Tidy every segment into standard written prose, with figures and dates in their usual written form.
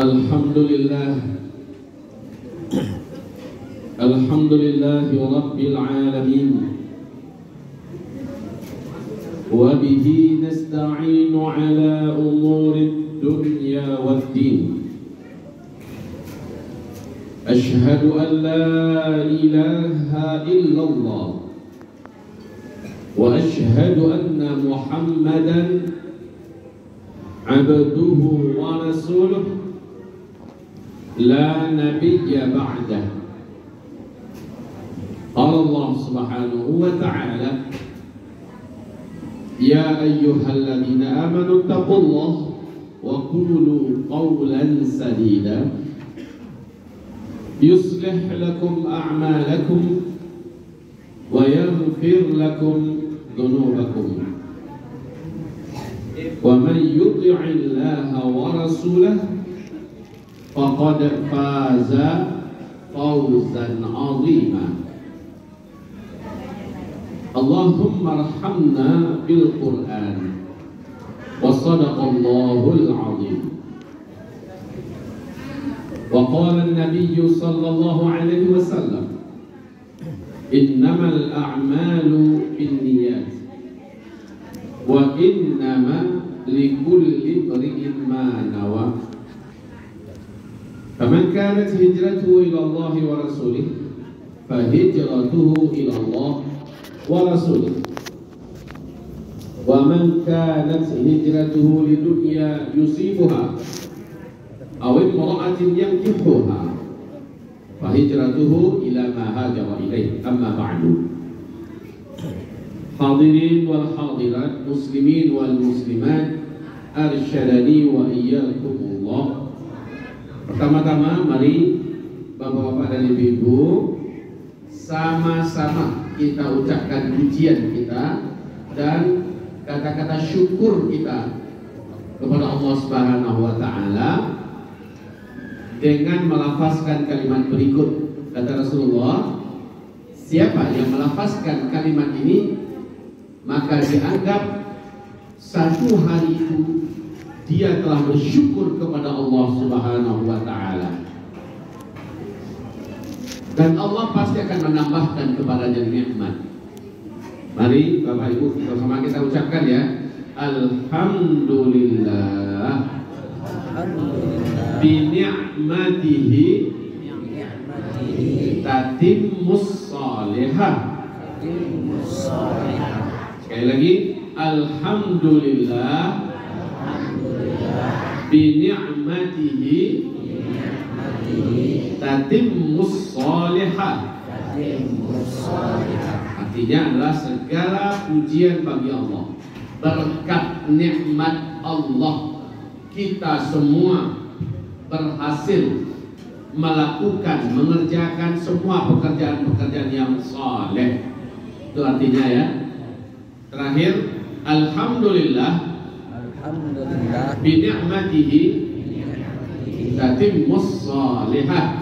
Alhamdulillah Alhamdulillahi Rabbil Alamin wa bihi nasta'inu ala umuri dunya waddin. Ashhadu an la ilaha illallah wa ashhadu anna Muhammadan abduhu wa rasuluh la nabiyya ba'dah. Qala Allah subhanahu wa ta'ala, ya ayyuhalladzina amanu taqullaha wa qulu qawlan sadida yuslih lakum a'malakum wa yaghfir lakum dhunubakum wa man yuti'illaha wa rasulahu faqad faza fawzan 'azima. Allahumma arhamna bil Qur'an wa sadaqallahul 'azim. Wa qala an-nabiy sallallahu alaihi wasallam, innamal a'malu binniyat wa innama likulli imri'in ma nawa. Faman kanat hijratuhu ila Allah wa rasulih fa hijratuhu ila Allah wa rasulih, wa man kanat hijratuhu lidunya yusibuha aw imra'atin yankihuha fa hijratuhu ila ma hajara ilaih. Amma ba'du. Hadirin wal hadirat, muslimin wal muslimat, arsyadani wa iyyakumullah. Pertama-tama mari bapak-bapak dan ibu-ibu sama-sama kita ucapkan pujian kita dan kata-kata syukur kita kepada Allah Subhanahu wa taala dengan melafazkan kalimat berikut. Kata Rasulullah, siapa yang melafazkan kalimat ini maka dianggap satu hari itu dia telah bersyukur kepada Allah Subhanahu wa ta'ala, dan Allah pasti akan menambahkan kepadanya nikmat. Mari Bapak Ibu bersama kita ucapkan ya, Alhamdulillah bi ni'matihi tatimmus salihah. Sekali lagi, Alhamdulillah bi ni'matihi tatimmus salihah. Artinya adalah segala pujian bagi Allah. Berkat nikmat Allah kita semua berhasil melakukan, mengerjakan semua pekerjaan-pekerjaan yang saleh. Itu artinya ya. Terakhir, Alhamdulillah bi ni'matihi tatimmus salihah.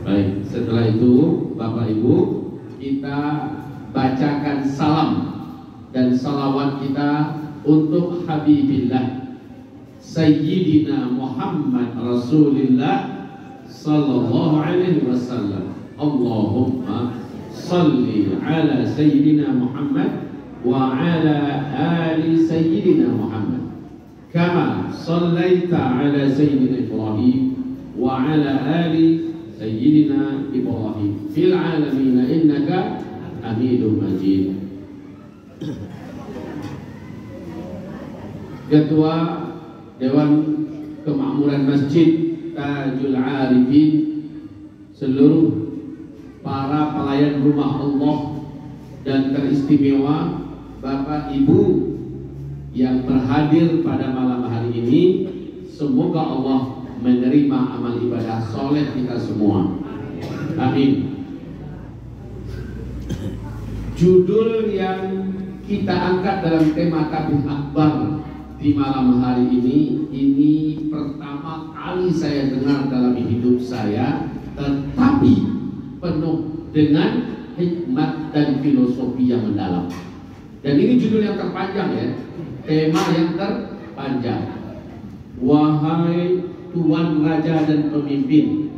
Baik, setelah itu Bapak Ibu, kita bacakan salam dan salawat kita untuk Habibillah Sayyidina Muhammad Rasulullah sallallahu alaihi wasallam. Allahumma salli ala Sayyidina Muhammad wa ala ali Sayyidina Muhammad kama sallaita ala Sayyidina Ibrahim wa ala ali Sayyidina Ibrahim fil alamin innaka Hamidum Majid. Ketua Dewan Kemakmuran Masjid Tajul Arifin, seluruh para pelayan rumah Allah dan teristimewa Bapak Ibu yang berhadir pada malam hari ini, semoga Allah menerima amal ibadah soleh kita semua. Amin. Judul yang kita angkat dalam tema Tabligh Akbar di malam hari ini pertama kali saya dengar dalam hidup saya, tetapi penuh dengan hikmat dan filosofi yang mendalam. Dan ini judul yang terpanjang ya, tema yang terpanjang. wahai tuan raja dan pemimpin,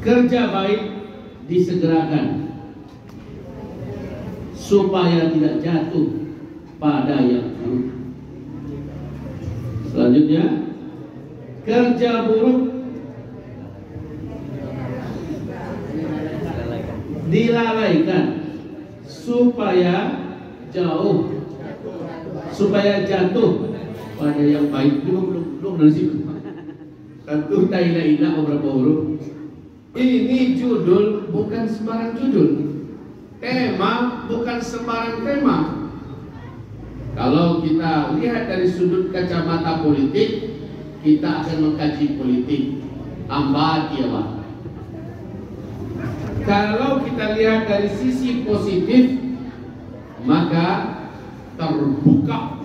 kerja baik disegerakan supaya tidak jatuh pada yang buruk. Selanjutnya, kerja buruk dilalaikan supaya jatuh pada yang baik. Belum dari situ. Tentu la ilaha illallah beberapa huruf. Ini judul bukan sembarang judul. Tema bukan sembarang tema. Kalau kita lihat dari sudut kacamata politik, kita akan mengkaji politik. Ambat. Kalau kita lihat dari sisi positif, maka terbuka,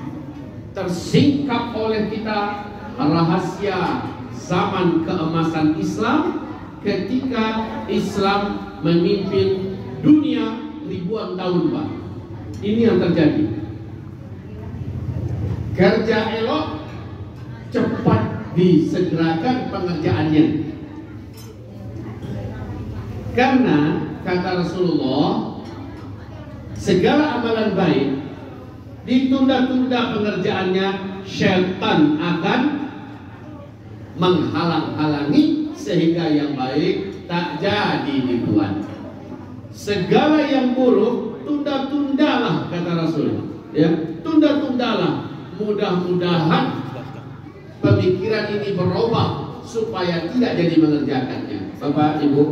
tersingkap oleh kita rahasia zaman keemasan Islam ketika Islam memimpin dunia ribuan tahun, Pak. Ini yang terjadi. Kerja elok cepat disegerakan pengerjaannya. Karena kata Rasulullah, segala amalan baik ditunda-tunda pengerjaannya, syaitan akan menghalang-halangi sehingga yang baik tak jadi dibuat. Segala yang buruk tunda-tundalah, kata Rasul. Ya, tunda-tundalah. Mudah-mudahan pemikiran ini berubah supaya tidak jadi mengerjakannya. Bapak Ibu,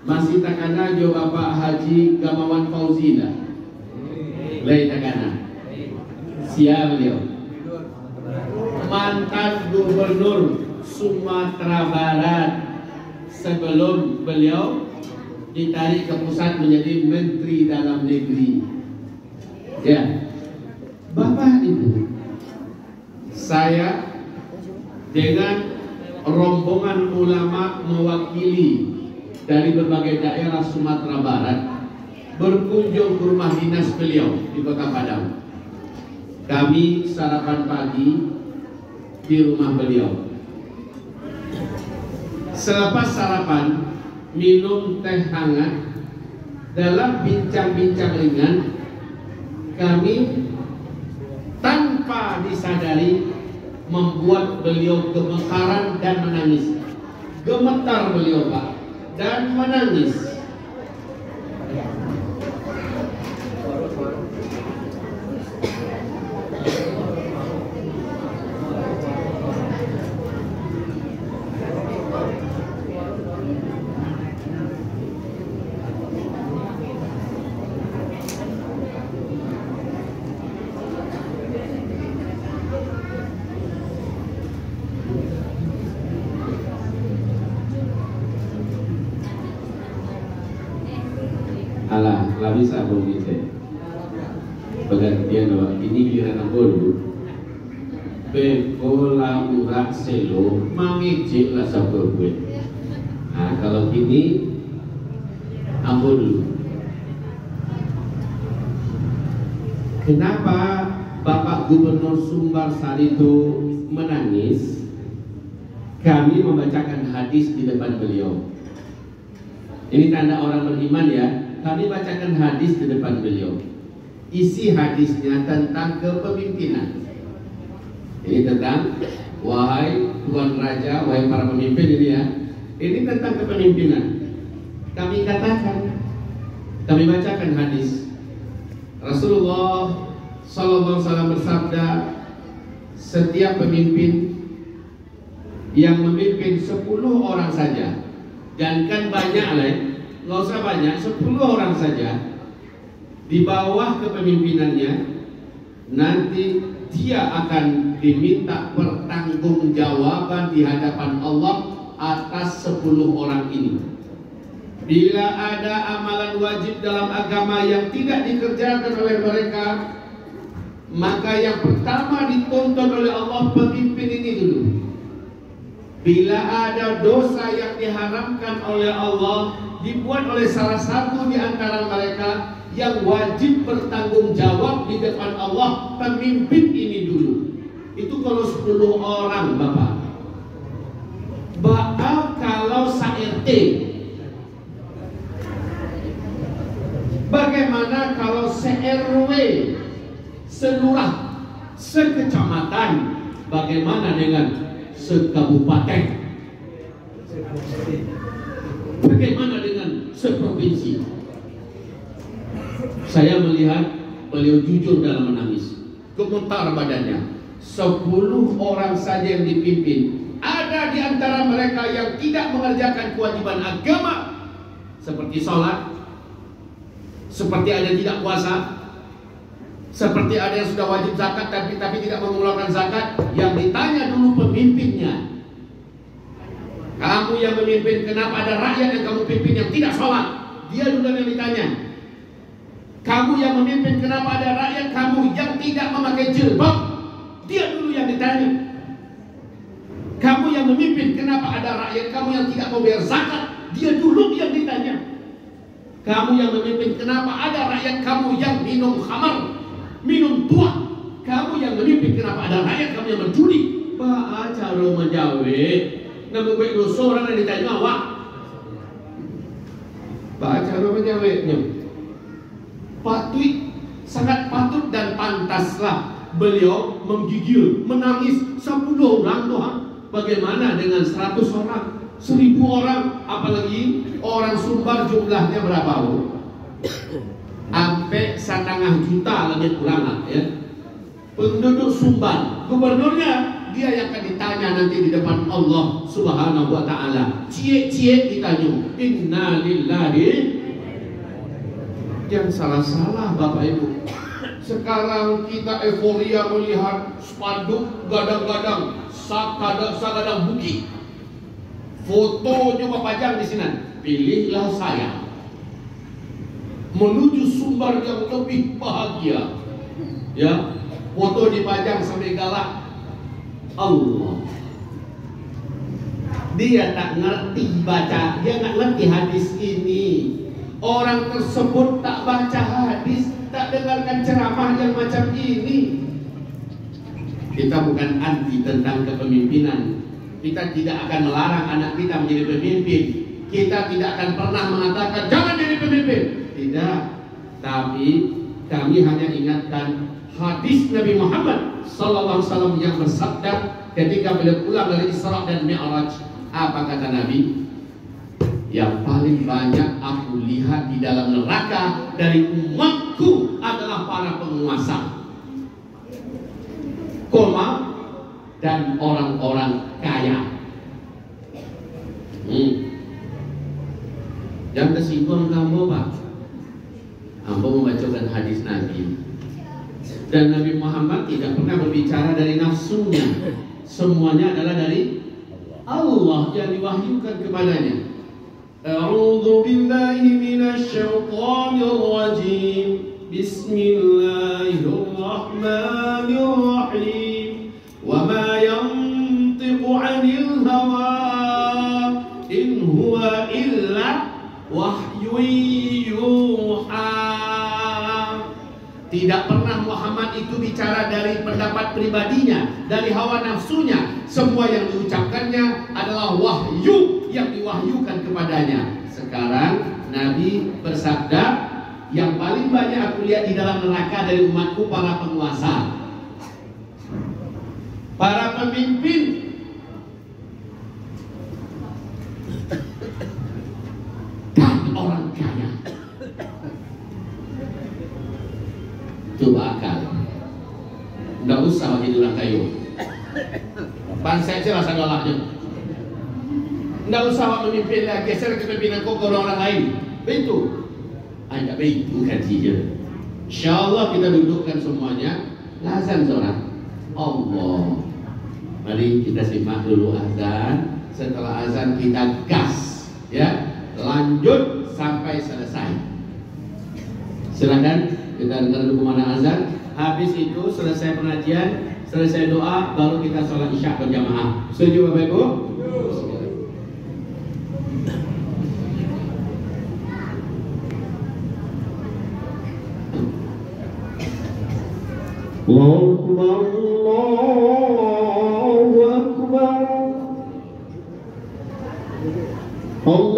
masih takana jo Bapak Haji Gamawan Fauzina. Lain takana. Siap beliau. Mantan Gubernur Sumatera Barat sebelum beliau ditarik ke pusat menjadi Menteri Dalam Negeri. Ya, Bapak Ibu, saya dengan rombongan ulama mewakili dari berbagai daerah Sumatera Barat berkunjung ke rumah dinas beliau di Kota Padang. Kami sarapan pagi di rumah beliau. Selepas sarapan, minum teh hangat. Dalam bincang-bincang ringan, kami tanpa disadari membuat beliau gemetaran dan menangis. Gemetar beliau, Pak, dan menangis. Alah, bisa begitu. Pergantian doa ini kira dulu. Bekola urak selo mangijik lah sabur gue. Nah, kalau gini ambil dulu. Kenapa Bapak Gubernur Sumbar saat itu menangis? Kami membacakan hadis di depan beliau. Ini tanda orang beriman ya. Kami bacakan hadis di depan beliau. Isi hadisnya tentang kepemimpinan. Ini tentang wahai Tuan Raja, wahai para pemimpin ini ya. Ini tentang kepemimpinan. Kami katakan, kami bacakan hadis. Rasulullah Sallallahu Alaihi Wasallam bersabda, setiap pemimpin yang memimpin 10 orang saja, jangan banyak lah, nggak usah banyak, 10 orang saja di bawah kepemimpinannya, nanti dia akan diminta pertanggungjawaban di hadapan Allah atas 10 orang ini. Bila ada amalan wajib dalam agama yang tidak dikerjakan oleh mereka, maka yang pertama dituntut oleh Allah pemimpin ini dulu. Bila ada dosa yang diharamkan oleh Allah dibuat oleh salah satu di antara mereka, yang wajib bertanggung jawab di depan Allah pemimpin ini dulu. Itu kalau 10 orang Bapak. Kalau se-RT. Bagaimana kalau se-RW, selurah, sekecamatan? Bagaimana dengan sekabupaten? Bagaimana dengan seprovinsi? Saya melihat beliau jujur dalam menangis. Gemetar badannya. 10 orang saja yang dipimpin. Ada di antara mereka yang tidak mengerjakan kewajiban agama seperti sholat, seperti ada yang tidak puasa, seperti ada yang sudah wajib zakat tapi tidak mengeluarkan zakat. Yang ditanya dulu pemimpinnya. Kamu yang memimpin, kenapa ada rakyat yang kamu pimpin yang tidak sholat? Dia dulu yang ditanya. Kamu yang memimpin, kenapa ada rakyat kamu yang tidak memakai jilbab? Dia dulu yang ditanya. Kamu yang memimpin, kenapa ada rakyat kamu yang tidak membayar zakat? Dia dulu yang ditanya. Kamu yang memimpin, kenapa ada rakyat kamu yang minum khamar, minum tua? Kamu yang memimpin, kenapa ada rakyat kamu yang berjudi? Pak cara menjawab, nama gue dosa orang yang ditanya awak. Pak cara menjawabnya sangat patut dan pantaslah beliau menggigil, menangis 10 orang Tuhan. Bagaimana dengan 100 orang, 1000 orang, apalagi orang Sumbar jumlahnya berapa? Sampai 1,5 juta lebih kurang lah ya. Penduduk Sumbar, gubernurnya dia yang akan ditanya nanti di depan Allah Subhanahu wa taala. Cie-cie ditanya, inna lillahi. Yang salah-salah Bapak Ibu. Sekarang kita euforia melihat spanduk gadang-gadang sagadang bukit. Fotonya papajang di sini. Pilihlah saya. Menuju Sumbar yang lebih bahagia. Ya, foto dipajang sampai galak. Allah. Dia tak ngerti baca, dia tak ngerti hadis ini. Orang tersebut tak baca hadis, tak dengarkan ceramah yang macam ini. Kita bukan anti tentang kepemimpinan. Kita tidak akan melarang anak kita menjadi pemimpin. Kita tidak akan pernah mengatakan jangan jadi pemimpin. Tidak. Tapi kami hanya ingatkan hadis Nabi Muhammad SAW yang bersabda ketika beliau pulang dari Isra dan Mi'raj. Apa kata Nabi? Yang paling banyak aku lihat di dalam neraka dari umatku adalah para penguasa, dan orang-orang kaya. Yang tersinggung kamu Pak, hamba membacakan hadis Nabi. Dan Nabi Muhammad tidak pernah berbicara dari nafsunya. Semuanya adalah dari Allah yang diwahyukan kepadanya. A'udzu billahi minasy syaithanir rajim. Bismillahirrahmanirrahim. Wa ma yantiqu 'anil hawa in huwa illa wahyun yuha. Tidak pernah Muhammad itu bicara dari pendapat pribadinya, dari hawa nafsunya. Semua yang diucapkannya adalah wahyu yang diwahyukan kepadanya. Sekarang Nabi bersabda, yang paling banyak aku lihat di dalam neraka dari umatku para penguasa, para pemimpin, dan orang kaya. Coba akal. Nggak usah jadi orang kayu. Bangsa aja rasa galaknya. Nggak usah memimpin lagi, geser kepemimpinan kau ke orang lain. Begitu. Tidak begitu kajinya. Insyaallah kita dudukkan semuanya. Azan seorang. Allah. Mari kita simak dulu azan. Setelah azan kita gas, ya, lanjut sampai selesai. Silakan kita dengar dulu kemana azan. Habis itu selesai pengajian, selesai doa, baru kita sholat isya berjamaah. Setuju Bapak Ibu? Allahu Akbar, Allah.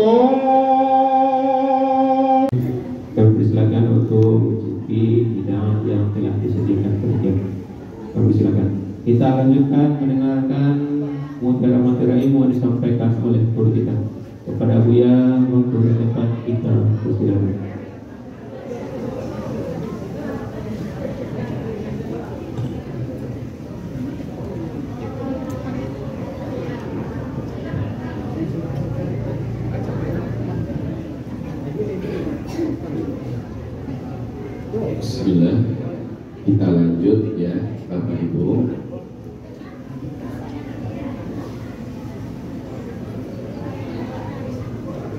Allah. Kami persilakan untuk mencicipi hidangan yang telah disediakan kerja. Kami silakan. Kita lanjutkan mendengarkan materi ilmu yang disampaikan oleh guru kita. Kepada Buya untuk tempat kita persilakan. Bismillah, kita lanjut ya Bapak Ibu.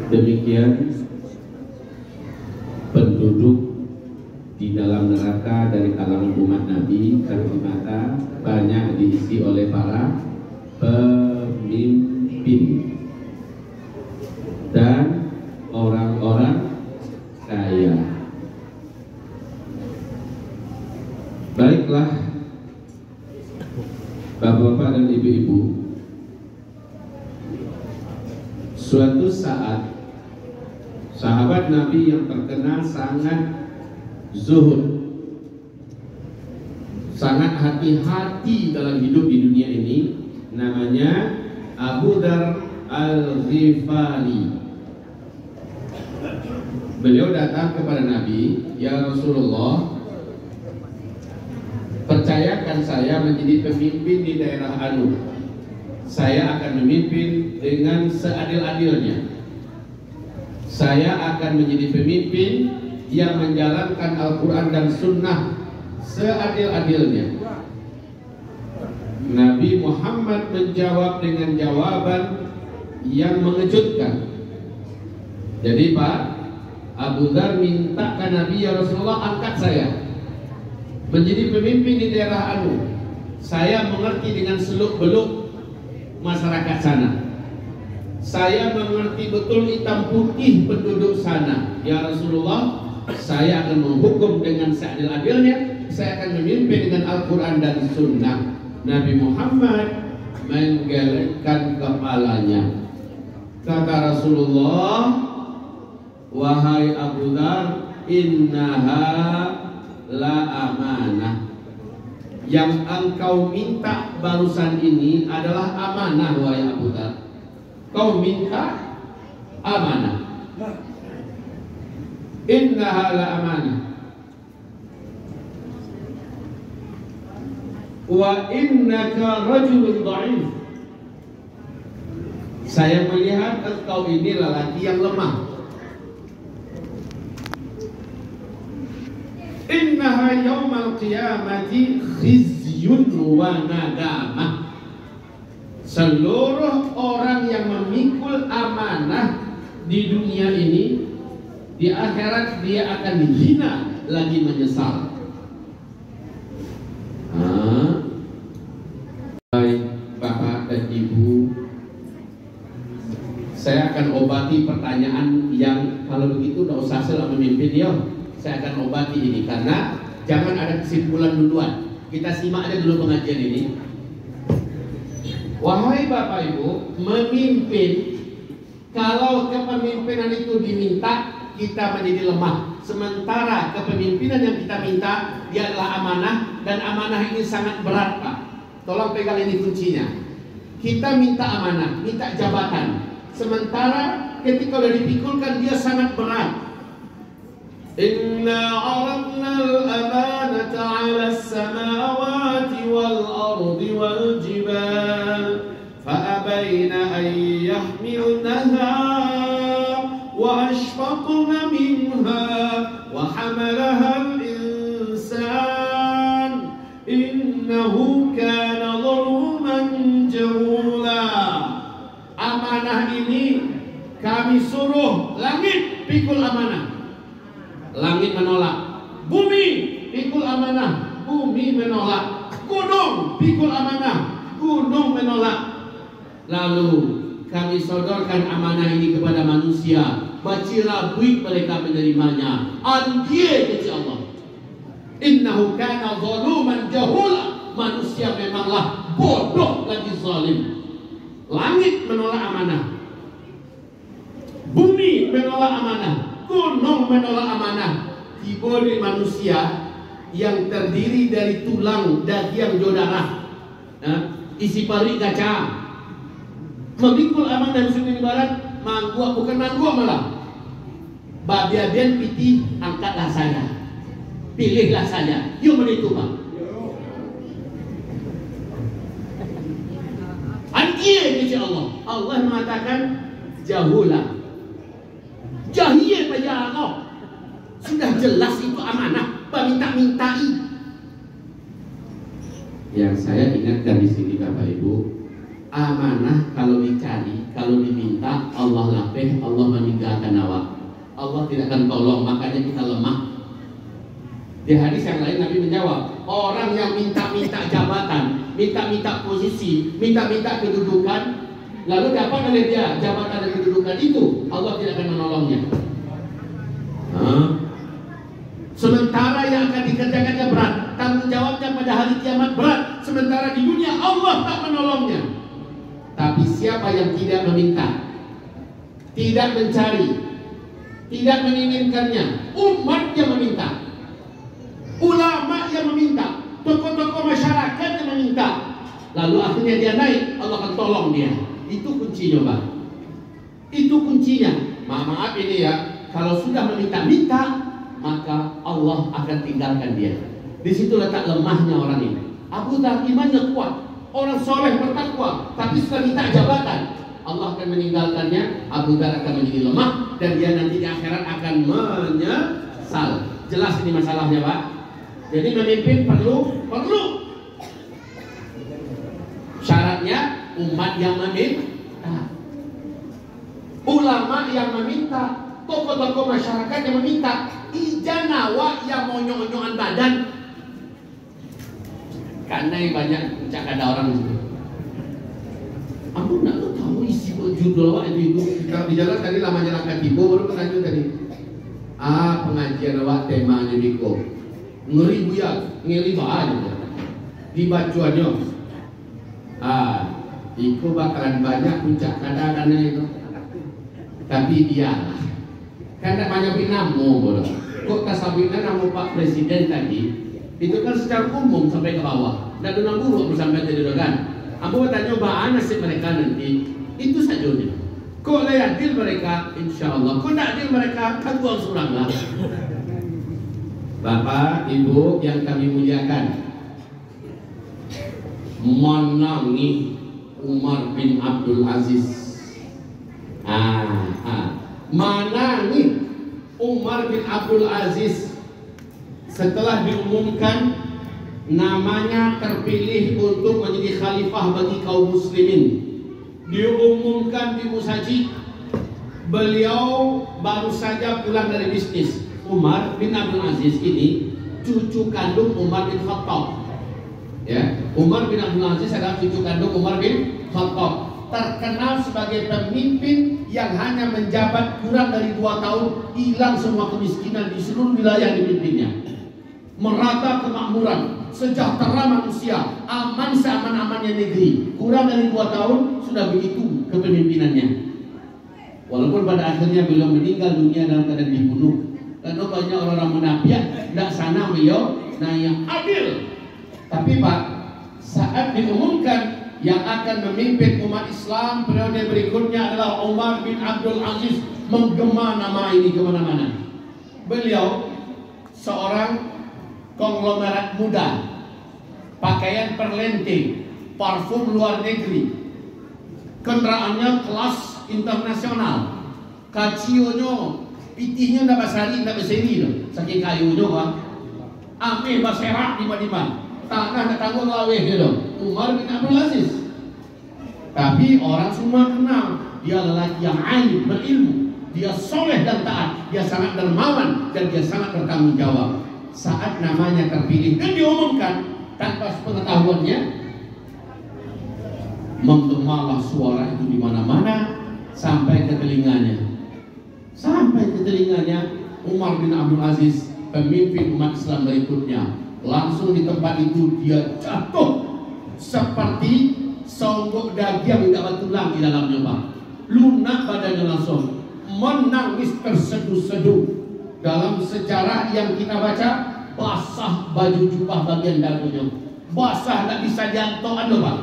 Demikian penduduk di dalam neraka dari kalangan umat Nabi ternyata banyak diisi oleh para pemimpin dan orang-orang kaya. Baiklah Bapak-bapak dan ibu-ibu, suatu saat sahabat Nabi yang terkenal sangat zuhud, sangat hati-hati dalam hidup di dunia ini, namanya Abu Dzar Al-Ghifari. Beliau datang kepada Nabi, "Ya Rasulullah, percayakan saya menjadi pemimpin di daerah Anu. Saya akan memimpin dengan seadil-adilnya. Saya akan menjadi pemimpin yang menjalankan Al-Quran dan Sunnah seadil-adilnya." Nabi Muhammad menjawab dengan jawaban yang mengejutkan. Jadi Pak Abu Dzar minta ke Nabi, "Ya Rasulullah, angkat saya menjadi pemimpin di daerah Anu. Saya mengerti dengan seluk-beluk masyarakat sana. Saya mengerti betul hitam putih penduduk sana. Ya Rasulullah, saya akan menghukum dengan seadil-adilnya. Saya akan memimpin dengan Al-Quran dan Sunnah." Nabi Muhammad menggelengkan kepalanya. Kata Rasulullah, "Wahai Abu Dzar, innaha la amanah. Yang engkau minta barusan ini adalah amanah, wahai Abu Dzar. Kau minta amanah. Innaha la amanah. Wa innaka rajulun dha'if. Saya melihat engkau ini lelaki yang lemah. Innaha yaumal qiyamati khizyun wa nadamah. Seluruh orang yang memikul amanah di dunia ini, di akhirat dia akan dihina lagi menyesal. Baik Bapak dan Ibu, saya akan obati pertanyaan yang kalau begitu udah usah salah memimpin dia. Saya akan obati ini karena jangan ada kesimpulan duluan. Kita simak aja dulu pengajian ini. Wahai Bapak Ibu, memimpin, kalau kepemimpinan itu diminta, kita menjadi lemah. Sementara kepemimpinan yang kita minta, dia adalah amanah, dan amanah ini sangat berat, Pak. Tolong pegang ini kuncinya. Kita minta amanah, minta jabatan. Sementara ketika sudah dipikulkan, dia sangat berat. Inna aradna al-amanata 'ala as-samawati wal-ardi wal-jibal fa'abayna an yahmilnaha wa ashfaqna minha wa hamalaha al-insan innahu kana zaluman jahula. Amanah ini kami suruh langit pikul amanah, langit menolak. Bumi pikul amanah, bumi menolak. Gunung pikul amanah, gunung menolak. Lalu kami sodorkan amanah ini kepada manusia. Bacira buik mereka menerimanya. Andie keci Allah. Innahu kana zaluman jahula. Manusia memanglah bodoh lagi zalim. Langit menolak amanah, menolak amanah, gunung menolak amanah. Diberi manusia yang terdiri dari tulang, daging, darah, isi parik kaca, memikul amanah musuh barat, mangguak bukan mangguak malah. Babiaden piti, angkatlah saya, pilihlah saya, yuk menitu bang. Anjir insya Allah. Allah mengatakan jahulah, jahiyah pada Allah. Sudah jelas itu amanah, minta-mintai. Yang saya ingatkan di sini Bapak Ibu, amanah kalau dicari, kalau diminta, Allah lapeh, Allah meninggalkan awak. Allah tidak akan tolong, makanya kita lemah. Di hadis yang lain Nabi menjawab, orang yang minta-minta jabatan, minta-minta posisi, minta-minta kedudukan, lalu dapat oleh dia jabatan dan kedudukan itu, Allah tidak akan menolongnya. Sementara yang akan dikerjakannya berat, tanggung jawabnya pada hari kiamat berat. Sementara di dunia Allah tak menolongnya. Tapi siapa yang tidak meminta, tidak mencari, tidak menginginkannya, umat yang meminta, ulama yang meminta, tokoh-tokoh masyarakat yang meminta, lalu akhirnya dia naik, Allah akan tolong dia. Itu kuncinya Pak. Itu kuncinya. Maaf ini ya, kalau sudah meminta-minta, maka Allah akan tinggalkan dia. Di situ letak lemahnya orang ini. Abu Dhar imannya kuat, orang soleh bertakwa, tapi sudah minta jabatan, Allah akan meninggalkannya. Abu Dhar akan menjadi lemah dan dia nanti di akhirat akan menyesal. Jelas ini masalahnya Pak. Jadi memimpin perlu syaratnya umat yang meminta, ulama yang meminta, tokoh-tokoh masyarakat yang meminta, ijanawa yang mau nyonyoan badan. Karena banyak cak ada orang di situ. Aku nak tahu isi judul awak itu kalau di jalan tadi lamanya langkah tiba baru pengajian tadi. Pengajian awak temanya Biko. Ngeri buyak, ngeli aja. Dibacuannya. Itu bakalan banyak puncak kadang-kadang itu. Tapi dia karena banyak binamu bodoh. Kok kasabina nama Pak Presiden tadi itu kan secara umum sampai ke bawah. Tidak ada guru sampai tadi kan. Aku bertanya bahwa nasib mereka nanti itu saja. Kok layak deal mereka, insya Allah. Kok tak deal mereka, kan buang surang lah. Bapak, Ibu yang kami muliakan, menangi Umar bin Abdul Aziz. Menangi Umar bin Abdul Aziz setelah diumumkan namanya terpilih untuk menjadi khalifah bagi kaum muslimin. Diumumkan di Musaji, beliau baru saja pulang dari bisnis. Umar bin Abdul Aziz ini cucu kandung Umar bin Khattab. Ya, Umar bin Abdul Aziz adalah cucu kandung Umar bin Khattab. Terkenal sebagai pemimpin yang hanya menjabat kurang dari 2 tahun, hilang semua kemiskinan di seluruh wilayah dipimpinnya. Merata kemakmuran, sejahtera manusia, aman seaman-amannya negeri. Kurang dari 2 tahun sudah begitu kepemimpinannya. Walaupun pada akhirnya beliau meninggal dunia dalam keadaan dibunuh. Karena banyak orang-orang munafik tidak sana beliau yang adil. Tapi Pak, saat diumumkan yang akan memimpin umat Islam periode berikutnya adalah Umar bin Abdul Aziz, menggema nama ini kemana-mana. Beliau seorang konglomerat muda, pakaian perlenting, parfum luar negeri, kendaraannya kelas internasional, kacionyo, pitihnya ndak basari ndak beseri loh, saking kayunya Pak. Ame baserak di-mana, tanah nak tanggung laweh gitu. Umar bin Abdul Aziz. Tapi orang semua kenal dia lelaki yang alim, berilmu, dia soleh dan taat, dia sangat dermawan dan dia sangat bertanggung jawab. Saat namanya terpilih dan diumumkan tanpa pengetahuannya, menggemalah suara itu di mana-mana sampai ke telinganya. Umar bin Abdul Aziz, pemimpin umat Islam berikutnya, langsung di tempat itu dia jatuh seperti songgok daging yang tidak bertulang di dalamnya Pak. Lunak badannya langsung, menangis terseduh-seduh. Dalam sejarah yang kita baca, basah baju jubah bagian dagunya, basah, tak bisa jatuh, Pak.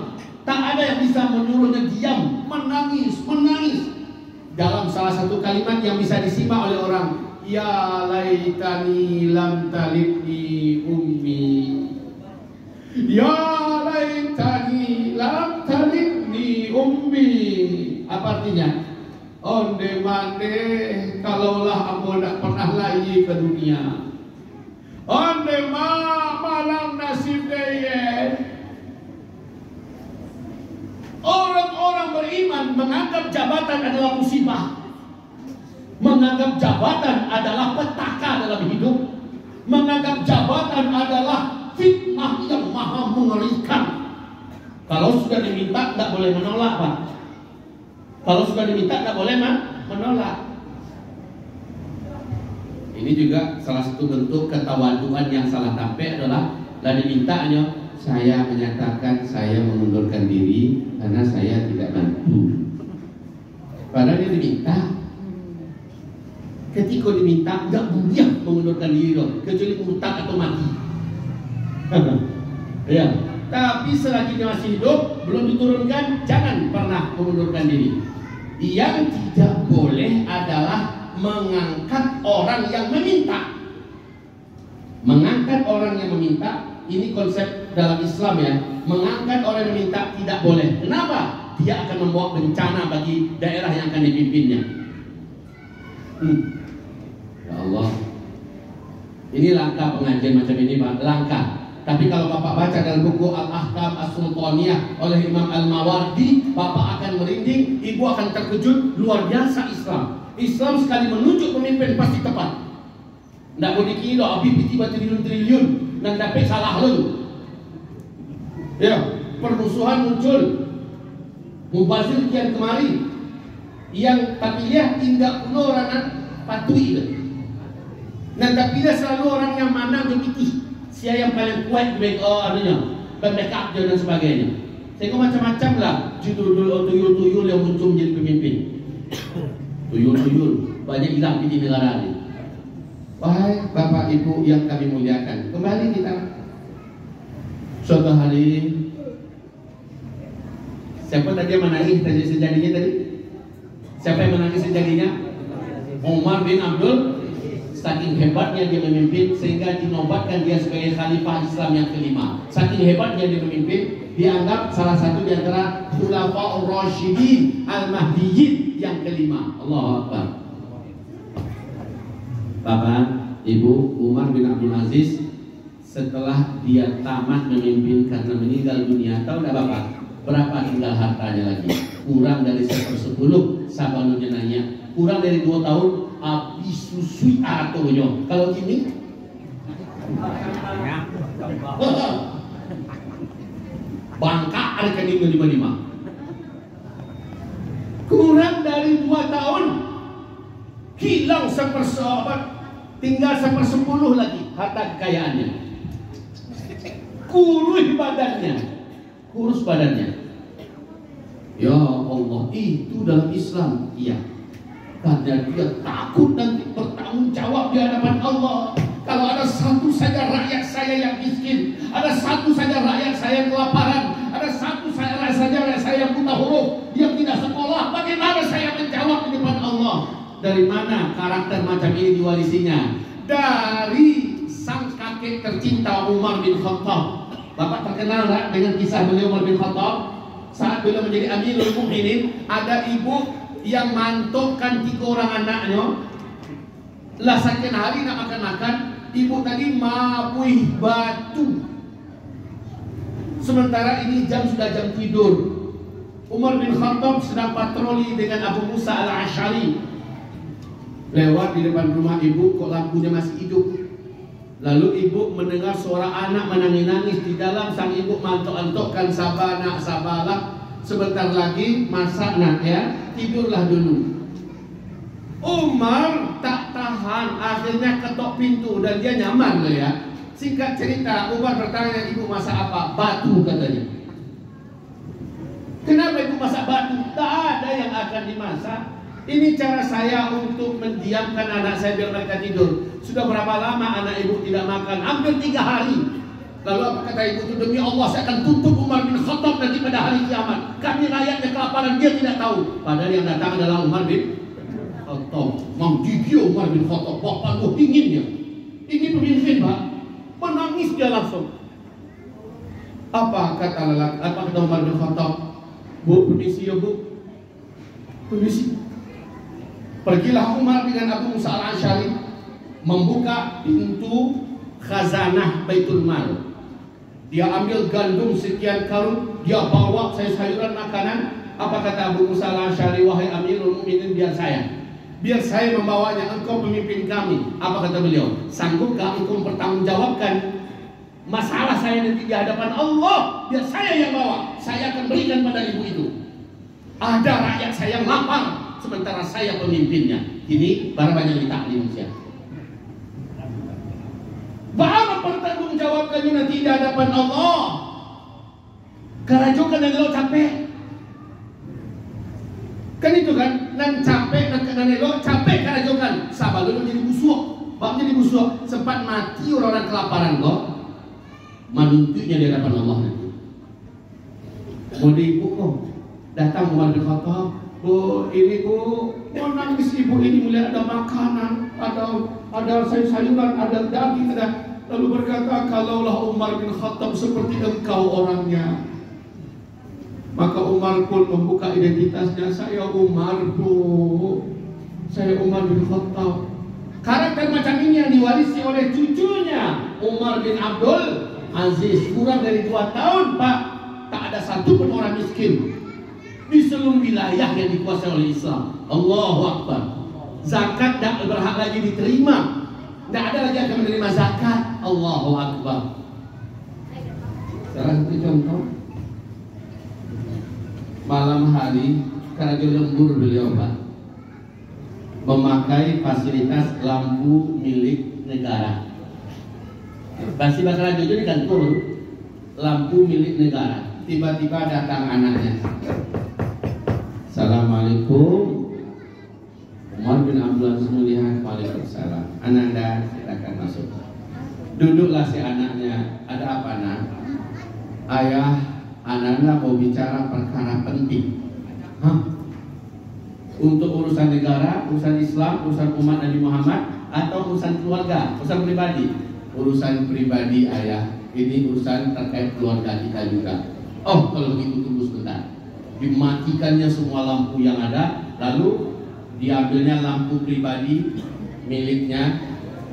Tak ada yang bisa menyuruhnya diam, menangis. Dalam salah satu kalimat yang bisa disimak oleh orang, ya laitani lam talidni ummi, ya laitani lam talidni ummi. Apa artinya? Onde mande kalaulah aku tak pernah lahir ke dunia. Onde malang nasib dia. Orang-orang beriman menganggap jabatan adalah musibah, menganggap jabatan adalah petaka dalam hidup, menganggap jabatan adalah fitnah yang maha mengerikan. Kalau sudah diminta tak boleh menolak, Pak. Kalau sudah diminta tak boleh menolak. Ini juga salah satu bentuk ketawaduan yang salah tampil adalah lah dimintanya, saya menyatakan saya mengundurkan diri karena saya tidak mampu. Padahal dia diminta. Ketika diminta, tidak boleh mengundurkan diri loh, kecuali murtad atau mati. Ya. Tapi selagi dia masih hidup, belum diturunkan, jangan pernah mengundurkan diri. Yang tidak boleh adalah mengangkat orang yang meminta. Mengangkat orang yang meminta, ini konsep dalam Islam ya. Mengangkat orang yang meminta tidak boleh. Kenapa? Dia akan membawa bencana bagi daerah yang akan dipimpinnya. Ya Allah, ini langkah pengajian macam ini, Pak. Langkah. Tapi kalau Bapak baca dalam buku Al-Ahkam As-Sultaniyah oleh Imam Al-Mawardi, Bapak akan merinding, Ibu akan terkejut. Luar biasa Islam. Islam sekali menunjuk pemimpin pasti tepat. Tidak boleh dikira habis tiba triliun-triliun dan dapat salah lu. Ya, permusuhan muncul. Mubazir kian kemari. Yang tak pilih tidak puluh orang patuhi. Dan tak pilih selalu orang yang mana begitu. Siapa yang paling kuat backup dan sebagainya. Tengok macam-macam lah tuyul-tuyul yang muncul menjadi pemimpin. Tuyul-tuyul banyak hilang di negara ini. Wahai Bapak Ibu yang kami muliakan, kembali kita. Suatu hari, siapa tadi yang menangis sejadinya tadi? Siapa yang menangis sejadinya? Umar bin Abdul. Saking hebatnya dia memimpin sehingga dinobatkan dia sebagai khalifah Islam yang kelima. Saking hebatnya dia memimpin, dianggap salah satu di antara Khulafaur Rasyidin Al-Mahdiyyin yang kelima. Allahu Akbar. Bapak, Ibu, Umar bin Abdul Aziz setelah dia tamat memimpin karena meninggal dunia, tahu tidak Bapak? Berapa tinggal hartanya lagi? Kurang dari 1/10. Sabanunnya nanya, kurang dari 2 tahun habis susui atunya. Kalau ini bangka ada kening 55. Kurang dari 2 tahun hilang 1/4, tinggal 1/10 lagi harta kekayaannya. Kurus badannya. Ya Allah, itu dalam Islam. Iya. Karena dia takut nanti bertanggung jawab di hadapan Allah. Kalau ada satu saja rakyat saya yang miskin, ada satu saja rakyat saya yang kelaparan, ada satu saja rakyat saya yang buta huruf, yang tidak sekolah, bagaimana saya menjawab di depan Allah? Dari mana karakter macam ini diwarisinya? Dari sang kakek tercinta Umar bin Khattab. Bapak terkenal tak dengan kisah beliau Umar bin Khattab? Saat beliau menjadi Amirul Mukminin, ada ibu yang mantapkan 3 orang anaknya. Lah saking hari nak makan-makan, ibu tadi mabuih batu. Sementara ini sudah jam tidur. Umar bin Khattab sedang patroli dengan Abu Musa al-Ash'ari. Lewat di depan rumah ibu, kok lampunya masih hidup. Lalu ibu mendengar suara anak menangis-nangis di dalam. Sang ibu mantok-antokkan, sabar nak, sabarlah. Sebentar lagi masak nak ya, tidurlah dulu. Umar tak tahan, akhirnya ketok pintu dan dia nyaman loh ya. Singkat cerita, Umar bertanya, ibu masak apa? Batu katanya. Kenapa ibu masak batu? Tak ada yang akan dimasak. Ini cara saya untuk mendiamkan anak saya biar mereka tidur. Sudah berapa lama anak ibu tidak makan? Hampir 3 hari. Lalu apa kata ibu itu? Demi Allah saya akan tutup Umar bin Khattab nanti pada hari kiamat. Kami rakyatnya kelaparan, dia tidak tahu. Padahal yang datang adalah Umar bin Khattab. Menggigil Umar bin Khattab. Bapak dinginnya. Ini pemimpin, Pak. Menangis dia langsung. Apa kata Umar bin Khattab? Bu, permisi ya bu. Permisi. Pergilah Umar dengan Abu Musa al-Asy'ari membuka pintu khazanah Baitul Mal. Dia ambil gandum sekian karung, dia bawa sayur-sayuran makanan. Apa kata Abu Musa al-Asy'ari? Wahai Amirul Mukminin, biar saya membawanya, engkau pemimpin kami. Apa kata beliau? Sanggupkah engkau mempertanggungjawabkan masalah saya nanti di hadapan Allah? Biar saya yang bawa, saya akan berikan pada ibu itu. Ada rakyat saya yang lapar, sementara saya pemimpinnya. Ini barang banyak ditaklim manusia. Bagaimana pertanggungjawabkannya nanti di hadapan Allah? Karajokan dan lo capek. Kan itu kan, nan capek dan lo capek karajokan. Sabar dulu jadi busuk. Bang jadi busuk, sempat mati orang-orang kelaparan kok. Menuntutnya di hadapan Allah nanti. Mau ibu kok datang Umar bin Khattab. Bu, ini bu, mau nangis ibu ini melihat ada makanan, ada sayur-sayuran, ada daging, ada. Lalu berkata, kalaulah Umar bin Khattab seperti engkau orangnya, maka Umar pun membuka identitasnya. Saya Umar bu, saya Umar bin Khattab. Karakter macam ini yang diwarisi oleh cucunya Umar bin Abdul Aziz. Kurang dari 2 tahun Pak, tak ada satu pun orang miskin di seluruh wilayah yang dikuasai oleh Islam. Allahu Akbar. Zakat tak berhak lagi diterima. Tidak ada lagi yang menerima zakat. Allahu Akbar. Salah satu contoh, malam hari karena lembur beliau Pak, memakai fasilitas lampu milik negara. Bahasa Raja ini kan turun lampu milik negara. Tiba-tiba datang anaknya. Assalamualaikum. Umar bin Abdul Aziz melihat. Waalaikumsalam. Ananda, silakan masuk. Duduklah si anaknya. Ada apa nak? Ayah, Ananda mau bicara perkara penting. Hah? Untuk urusan negara, urusan Islam, urusan umat Nabi Muhammad, atau urusan keluarga, urusan pribadi? Urusan pribadi ayah. Ini urusan terkait keluarga kita juga. Oh, kalau begitu tunggu sebentar. Dimatikannya semua lampu yang ada, lalu diambilnya lampu pribadi miliknya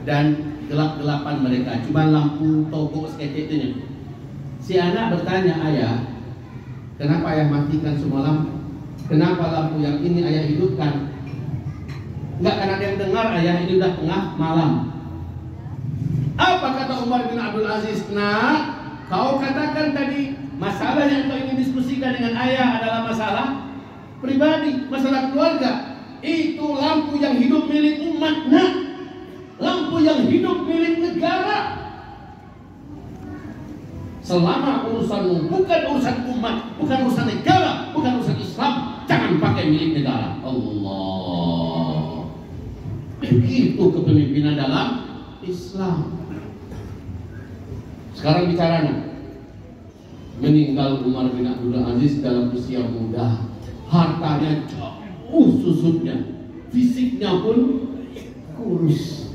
dan gelap-gelapan mereka. Cuma lampu togok seketiknya. Si anak bertanya, ayah, kenapa ayah matikan semua lampu? Kenapa lampu yang ini ayah hidupkan? Enggak, karena ada yang dengar ayah, ini udah tengah malam. Apa kata Umar bin Abdul Aziz? Nah, kau katakan tadi masalah yang kau ingin diskusikan dengan ayah adalah masalah pribadi, masalah keluarga. Itu lampu yang hidup milik umat, nah, lampu yang hidup milik negara. Selama urusanmu bukan urusan umat, bukan urusan negara, bukan urusan Islam, jangan pakai milik negara. Allah. Begitu kepemimpinan dalam Islam. Sekarang bicara nih. Meninggal Umar bin Abdul Aziz dalam usia muda. Hartanya jauh susutnya, fisiknya pun kurus.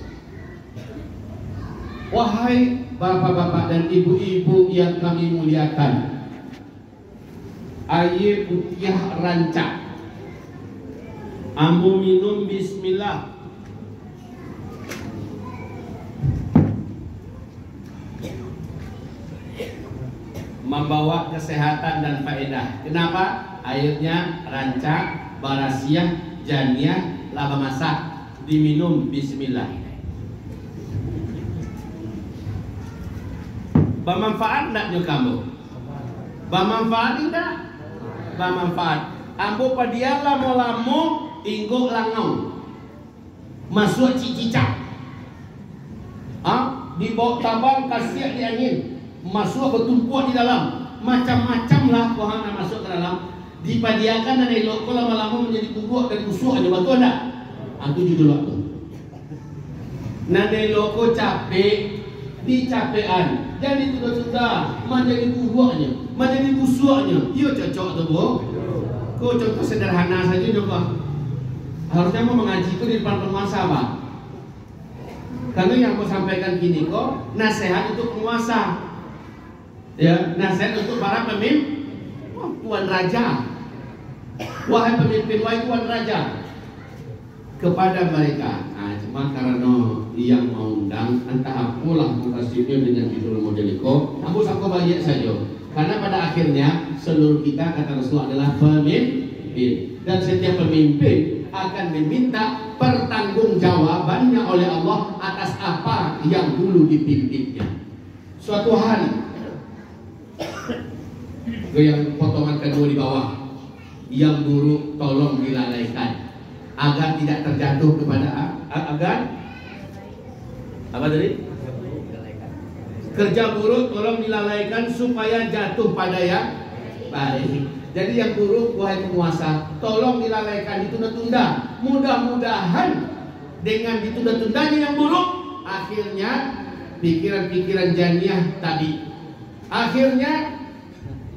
Wahai bapak-bapak dan ibu-ibu yang kami muliakan, air putih rancak, ambu minum bismillah. Membawa kesehatan dan faedah. Kenapa? Airnya rancak, barasiah, janiyah, laba masak, diminum bismillah. Bermanfaat tak jo kamu? Bermanfaat tidak? Bermanfaat. Ambo padiala molamu inggo langau. Masuk cicicak. Dibawa tabang kasih di angin. Masuk bertumpuk di dalam, macam-macam lah wahana masuk ke dalam. dipadiakan dan elok kok lama-lama menjadi bubuk dan busuk aja, betul tak? Aku judul waktu. Nane loko capek dicapean, jadi sudah menjadi bubuknya, menjadi busuknya. Iyo cocok tu bu. Kau contoh sederhana saja coba. Harusnya mau mengaji itu di depan penguasa pak. Karena yang mau sampaikan gini kok nasihat untuk penguasa, ya nasihat untuk para pemimpin. Tuan Raja, wahai pemimpin, wahai Tuan Raja, kepada mereka. Nah, cuma karena yang mau undang entah apalah mengkasihnya dengan judul modeliko, aku banyak saja. Karena pada akhirnya seluruh kita kata Rasulullah adalah pemimpin, dan setiap pemimpin akan diminta pertanggungjawabannya oleh Allah atas apa yang dulu dipimpinnya. Suatu hari, yang potongan kedua di bawah, yang buruk tolong dilalaikan agar tidak terjatuh kepada agar apa tadi? Kerja buruk tolong dilalaikan supaya jatuh pada yang baik. Jadi yang buruk wahai penguasa tolong dilalaikan, ditunda-tunda. Mudah-mudahan dengan ditunda-tundanya yang buruk, akhirnya pikiran-pikiran janiah tadi, akhirnya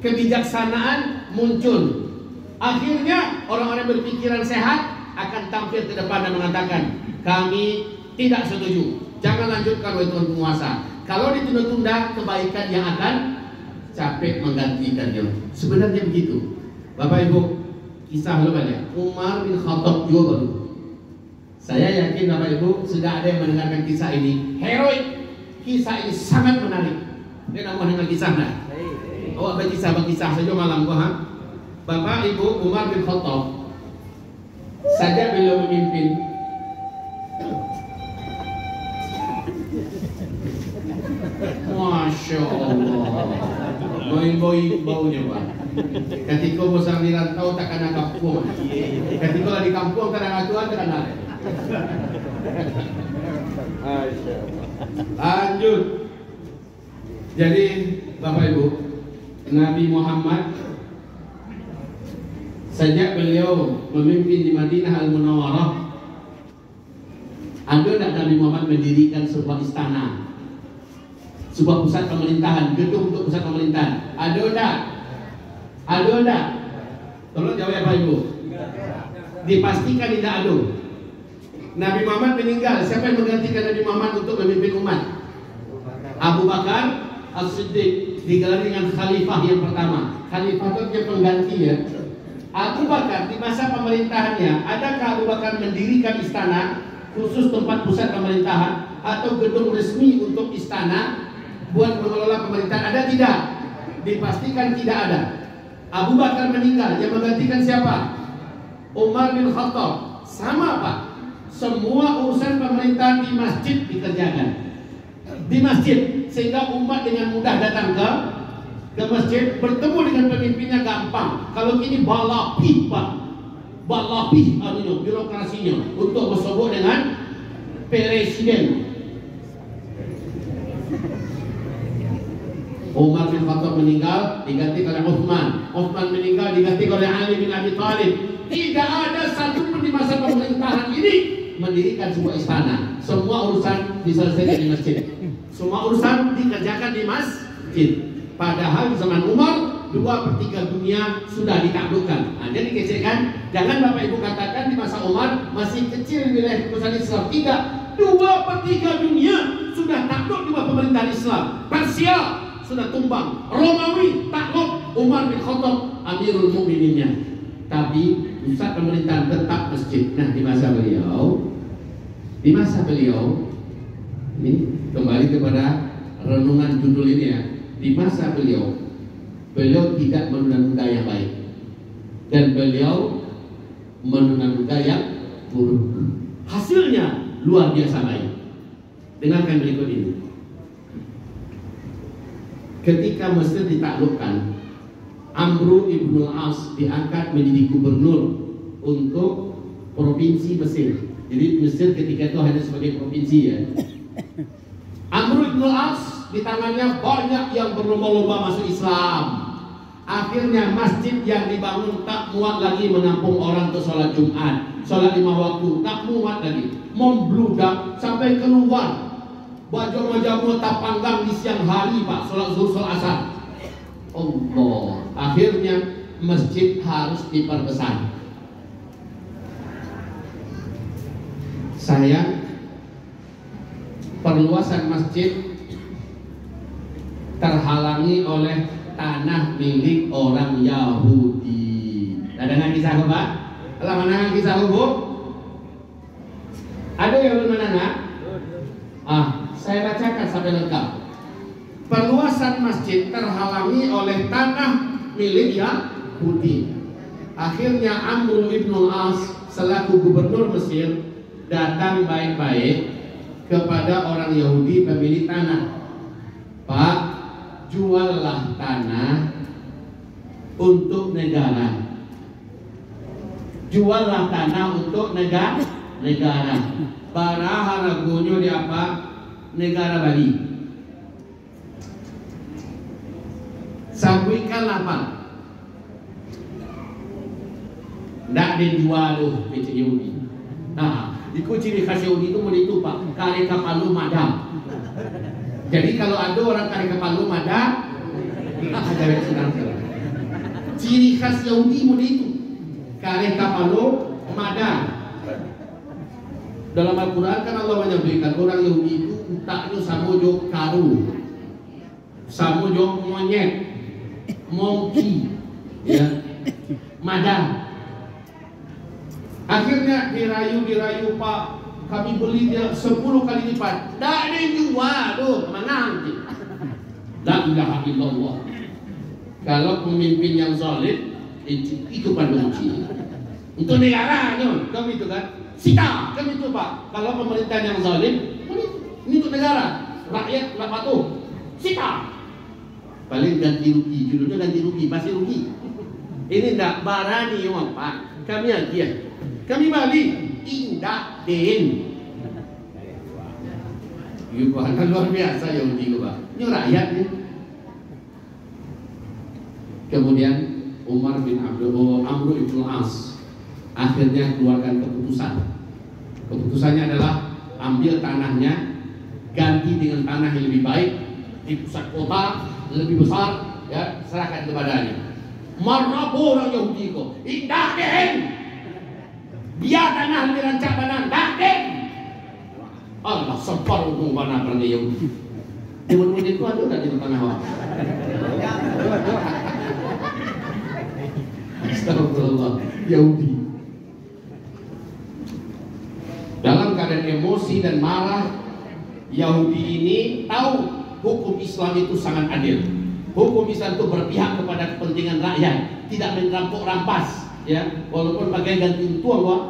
kebijaksanaan muncul. Akhirnya orang-orang berpikiran sehat akan tampil ke depan dan mengatakan, kami tidak setuju, jangan lanjutkan wahai Tuan penguasa. Kalau ditunda-tunda, kebaikan yang akan capek menggantikannya. Sebenarnya begitu Bapak Ibu. Kisah lo banyak. Umar bin Khattab juga baru. Saya yakin Bapak Ibu sudah ada yang mendengarkan kisah ini. Heroik. Kisah ini sangat menarik. Dia mau dengar kisah dah. Oh, berkisah saja malam gua, ha? Bapak Ibu, Umar bin Khattab saja beliau memimpin, Masya Allah, main baunya pak. Ketika bosan di rantau tak kena kampung, ketika di kampung tak ada atuan tak kena. Lanjut. Jadi Bapak Ibu, Nabi Muhammad sejak beliau memimpin di Madinah Al-Munawwarah, ada tak Nabi Muhammad mendirikan sebuah istana, sebuah pusat pemerintahan, gedung untuk pusat pemerintahan? Ada tak? Ada tak? Tolong jawab ya Pak Ibu. Dipastikan tidak ada. Nabi Muhammad meninggal, siapa yang menggantikan Nabi Muhammad untuk memimpin umat? Abu Bakar As-Siddiq, digelar dengan khalifah yang pertama. Khalifah itu dia pengganti ya. Abu Bakar di masa pemerintahannya, adakah Abu Bakar mendirikan istana khusus tempat pusat pemerintahan atau gedung resmi untuk istana buat mengelola pemerintahan? Ada tidak? Dipastikan tidak ada. Abu Bakar meninggal, yang menggantikan siapa? Umar bin Khattab. Sama Pak, semua urusan pemerintahan di masjid dikerjakan di masjid, sehingga umat dengan mudah datang ke masjid, bertemu dengan pemimpinnya gampang. Kalau ini balapih Pak, balapih anunya, birokrasinya untuk bersobok dengan presiden. Umar bin Khattab meninggal, diganti oleh Uthman. Uthman meninggal, diganti oleh Ali bin Abi Thalib. Tidak ada satu pun di masa pemerintahan ini mendirikan sebuah istana. Semua urusan diselesaikan di masjid. Semua urusan dikerjakan di masjid. Padahal zaman Umar 2/3 dunia sudah ditaklukkan. Nah, jadi dikecilkan. Jangan Bapak Ibu katakan di masa Umar masih kecil wilayah kekuasaan Islam. Tidak. 2/3 dunia sudah takluk di bawah pemerintahan Islam. Persia sudah tumbang, Romawi takluk, Umar bin Khattab Amirul Mukmininnya. Tapi pusat pemerintahan tetap masjid. Nah, di masa beliau ini kembali kepada renungan judul ini ya. Di masa beliau tidak menunda-nunda yang baik, dan beliau menunda-nunda yang buruk. Hasilnya luar biasa baik. Dengarkan berikut ini. Ketika Mesir ditaklukkan, Amru ibn al-As diangkat menjadi gubernur untuk provinsi Mesir. Jadi Mesir ketika itu hanya sebagai provinsi ya. Amru ibn al-As di tangannya banyak yang berlomba-lomba masuk Islam. Akhirnya masjid yang dibangun tak muat lagi menampung orang untuk sholat Jumat, sholat 5 waktu, tak muat lagi, membludak sampai keluar. Baju jamu tak panggang di siang hari Pak, sholat zuhur, sholat asar. Allah, akhirnya masjid harus diperbesar. Sayang, perluasan masjid terhalangi oleh tanah milik orang Yahudi. Ada nggak kisah Pak? Kalau mana kisah Bu? Ada yang belum mana? Saya bacakan sampai lengkap. Perluasan masjid terhalangi oleh tanah milik Yahudi. Akhirnya Amr ibn al-As selaku gubernur Mesir datang baik-baik kepada orang Yahudi pemilik tanah. Pak, juallah tanah untuk negara. Juallah tanah untuk negara. Para ragunya di apa? Negara Bali. Sabuikan apa? Ndak dijual loh PC Yahudi. Nah, ikut ciri khas Yahudi itu itu Pak, kare kapalu madam. Jadi kalau ada orang kare kapalu madam, ciri khas Yahudi itu kare kapalu madam. Dalam Al-Quran kan Allah menyampaikan orang Yahudi itu utaknya sama jo karu, sama jo monyet, monkey, ya, madam. Akhirnya dirayu Pak, kami beli dia 10 kali lipat. Tak ada yang jual tuh, menang. La ilaha illallah. Kalau pemimpin yang zalim itu panduci. Untuk negaranya, kami itu kan. Sita, kami itu Pak. Kalau pemerintahan yang zalim, ini untuk negara. Rakyat tak patuh. Sita. Paling ganti rugi, judulnya ganti rugi, pasti rugi. Ini tidak barani orang Pak. Kami aja. Kami Bali indah den. Yubahan luar biasa Yahudi Pak. Ini rakyat nih. Kemudian Umar bin Amr ibn al-As akhirnya keluarkan keputusan. Keputusannya adalah ambil tanahnya, ganti dengan tanah yang lebih baik di pusat kota lebih besar, ya, serahkan kepadanya. Marabu orang Yahudi kok indah den. Dia tanah dirancang tanah daden. Allah sempar untuk mana pergi Yahudi. Teman-teman itu ada nggak di tanah awak? Astagfirullah, Yahudi. Dalam keadaan emosi dan marah, Yahudi ini tahu hukum Islam itu sangat adil. Hukum Islam itu berpihak kepada kepentingan rakyat, tidak merampok rampas. Ya, walaupun pakai ganti tuang Pak,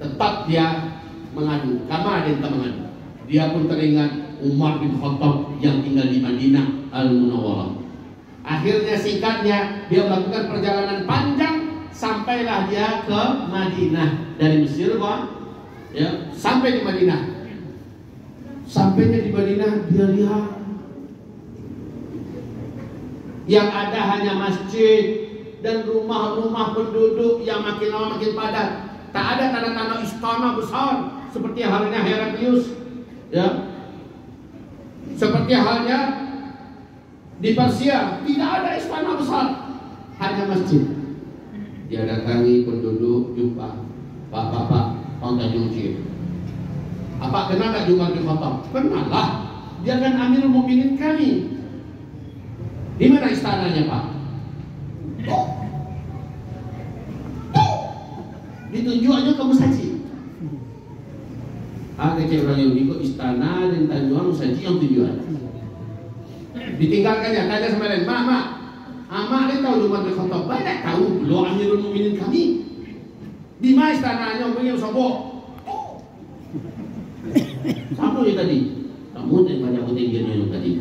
tetap dia mengadu. Kama ada yang mengadu. Dia pun teringat Umar bin Khattab yang tinggal di Madinah Al-Munawwarah. Akhirnya singkatnya dia melakukan perjalanan panjang sampailah dia ke Madinah dari Mesir Pak. Ya, sampai di Madinah. Sampainya di Madinah dia lihat yang ada hanya masjid dan rumah-rumah penduduk yang makin lama makin padat. Tak ada tanda-tanda istana besar seperti halnya Heraklius, ya. Seperti halnya di Persia, tidak ada istana besar, hanya masjid. Dia datangi penduduk, jumpa, Pak, Anda nyuci. Apa kenal tak Umar bin Khattab? Kenal lah. Dia kan Amirul Mukminin kami. Di mana istananya Pak? Ditunjuk aja ke Musaji. Kecil orang Yahudi kok istana dan tanjuan Musaji yang tujuan. Ditinggalkannya, tanya sama lain, Mak, dia tahu Umar bin Khattab? Banyak tahu, lo Amirul Mukminin kami. Di mana istananya, punya sobok. Sama ya tadi. Kamu yang banyak ketinggiannya yang tadi.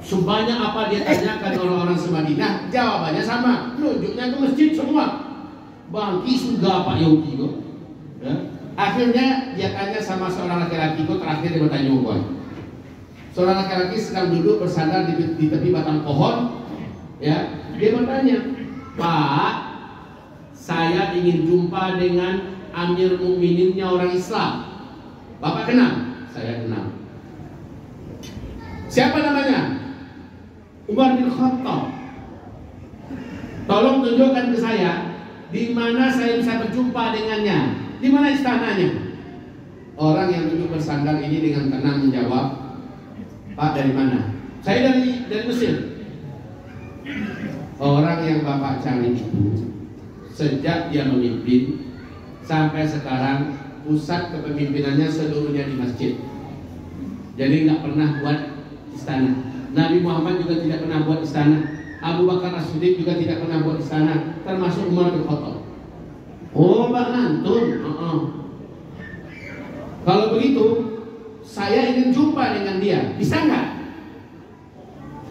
Sebanyak apa dia tanyakan orang-orang semadinah, jawabannya sama. Nunjuknya ke masjid semua. Bangki surga Pak Yahudi kok. Ya. Akhirnya dia tanya sama seorang laki-laki kok, terakhir dia bertanya kok. Seorang laki-laki sedang duduk bersandar di tepi batang pohon. Ya, dia bertanya, Pak, saya ingin jumpa dengan Amir Mukmininnya orang Islam. Bapak kenal? Saya kenal. Siapa namanya? Umar bin Khattab. Tolong tunjukkan ke saya di mana saya bisa berjumpa dengannya. Di mana istananya? Orang yang duduk bersandar ini dengan tenang menjawab, Pak, dari mana? Saya dari Mesir. Orang yang Bapak cari itu sejak dia memimpin sampai sekarang pusat kepemimpinannya seluruhnya di masjid. Jadi nggak pernah buat istana. Nabi Muhammad juga tidak pernah buat istana. Abu Bakar As-Siddiq juga tidak pernah buat istana, termasuk Umar bin Khattab. Oh, Mbak Nantun. Kalau begitu, saya ingin jumpa dengan dia. Bisa nggak?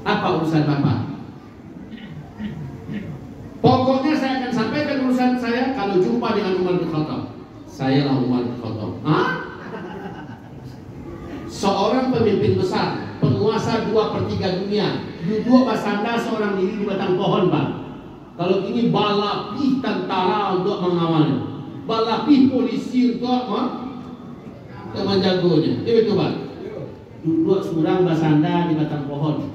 Apa urusan Bapak? Pokoknya saya akan sampaikan urusan saya kalau jumpa dengan Umar bin Khattab. Saya lah Umar bin Khattab. Seorang pemimpin besar, penguasa 2/3 dunia, duduk bersandar seorang diri di batang pohon, Pak. Kalau ini balapi tentara untuk mengawalnya, balapi polisi untuk menjagonya. Itu betul, Pak. Duduk seorang bersandar di batang pohon.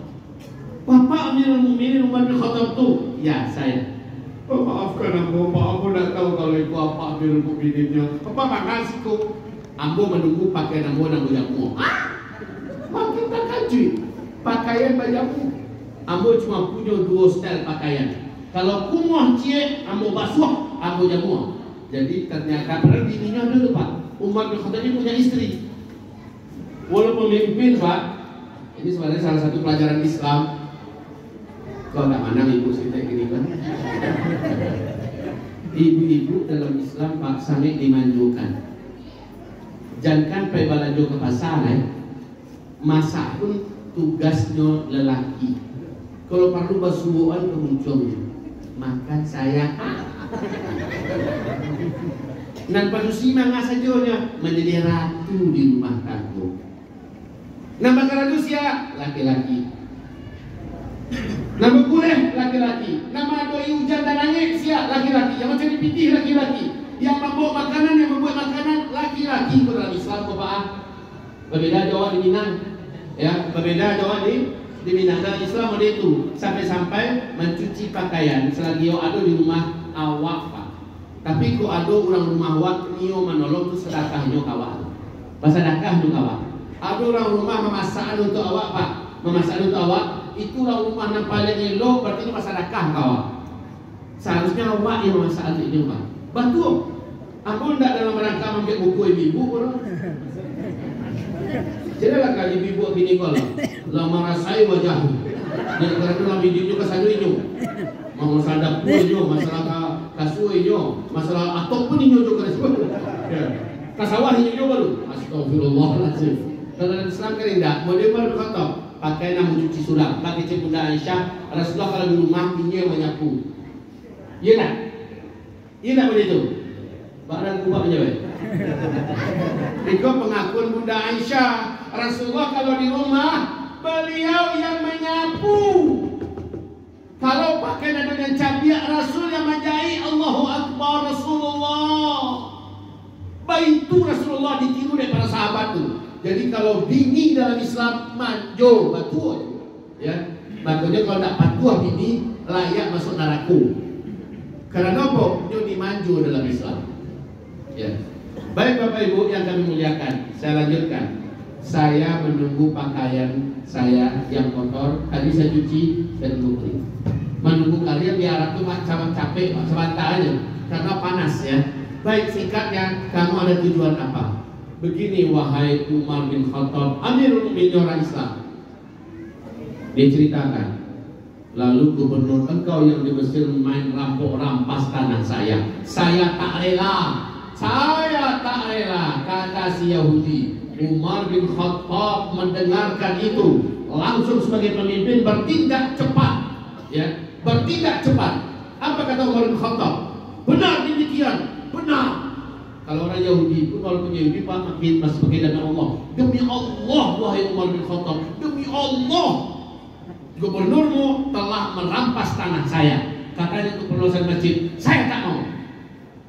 Bapak Amirul Mukminin Umar bin Khattab tuh? Ya, saya. Oh, maafkan Ambo, Pak, Ambo tidak tahu kalau itu apa Amirul Mukmininnya. Apa makasih kok. Ambo menunggu pakaian Ambo dan bajamu. Makin tak kacui. Pakaian bajamu. Ambo cuma punya 2 style pakaian. Kalau kumuh cie, Ambo basuh, Ambo jamu. Jadi ternyata padahal bininya dulu, Pak. Umar bin Khattab ini punya istri. Walaupun pemimpin, Pak. Ini sebenarnya salah satu pelajaran Islam. Kau tak mana ibu cerita gini kan? Ibu-ibu dalam Islam Pak sangat dimanjukan. Jangan pergi balanja ke pasar, masak pun tugasnya lelaki. Kalau perlu basuhan kemuncungnya, makan saya. Dan manusia mangga sajonya menjadi ratu di rumah tangga. Nama karadusia laki-laki. Nama kuleh laki-laki. Nama doi hujan dan angin siap laki-laki. Yang macam dipitih laki-laki. Yang membawa makanan, yang membuat makanan laki-laki. Dalam Islam Bapak, berbeda Jawa di Minang. Ya, berbeda Jawa di Minang. Dalam Islam ada itu sampai-sampai mencuci pakaian selagi ada di rumah awak, Pak. Tapi kok ada orang rumah awak nio menolong itu sedekahnya kawan. Sedekah untuk awak. Ada orang rumah memasak untuk awak, Pak. Memasak untuk awak. Itu orang rumah yang paling elok, berarti itu sedekah kawan. Seharusnya awak yang memasak untuk ini, Pak. Betul. Aku tidak dalam rangka ambil buku ibu-ibu pun. Jadi lah kali ibu bini kau lah. Lah merasai wajah. Dia kerana dalam video juga saduinyo. Masalah dapurnya, masalah kasuinyo, masalah atop pun inyo juga ya. Kasawah inyo juga lu. Astagfirullahaladzim. Dalam Islam kan tidak. Model berkata, pakai nama cuci sulam. Pakai cek Bunda Aisyah. Rasulullah kalau di rumah inyo yang menyapu. Iya tak? Iya tak begitu? Barang kubah menjawab. Itu pengakuan Bunda Aisyah. Rasulullah kalau di rumah beliau yang menyapu. Kalau pakai nada dan cabiak Rasul yang menjahit. Allahu Akbar Rasulullah. Baik itu Rasulullah ditiru dari para sahabat itu. Jadi kalau bini dalam Islam manjo betul. Ya, makanya kalau tak patuh bini layak masuk neraka. Karena apa? Dia dimanju dalam Islam. Ya. Baik Bapak Ibu yang kami muliakan, saya lanjutkan. Saya menunggu pakaian saya yang kotor, tadi saya cuci dan kering. Menunggu kalian di Arab itu macam capek, sebentar aja, karena panas ya. Baik, singkatnya, kamu ada tujuan apa? Begini wahai Umar bin Khattab, Amirul Mukminin orang Islam. Dia ceritakan, lalu gubernur engkau yang di Mesir main rampok rampas tanah saya tak rela. Saya tak rela, kata si Yahudi. Umar bin Khattab mendengarkan itu, langsung sebagai pemimpin bertindak cepat. Ya, bertindak cepat. Apa kata Umar bin Khattab? Benar demikian, benar. Kalau orang Yahudi itu, kalau punya Yahudi Pak makin masih pakai dana Allah. Demi Allah, wahai Umar bin Khattab, demi Allah, gubernurmu telah merampas tanah saya. Katanya untuk perluasan masjid. Saya tak mau.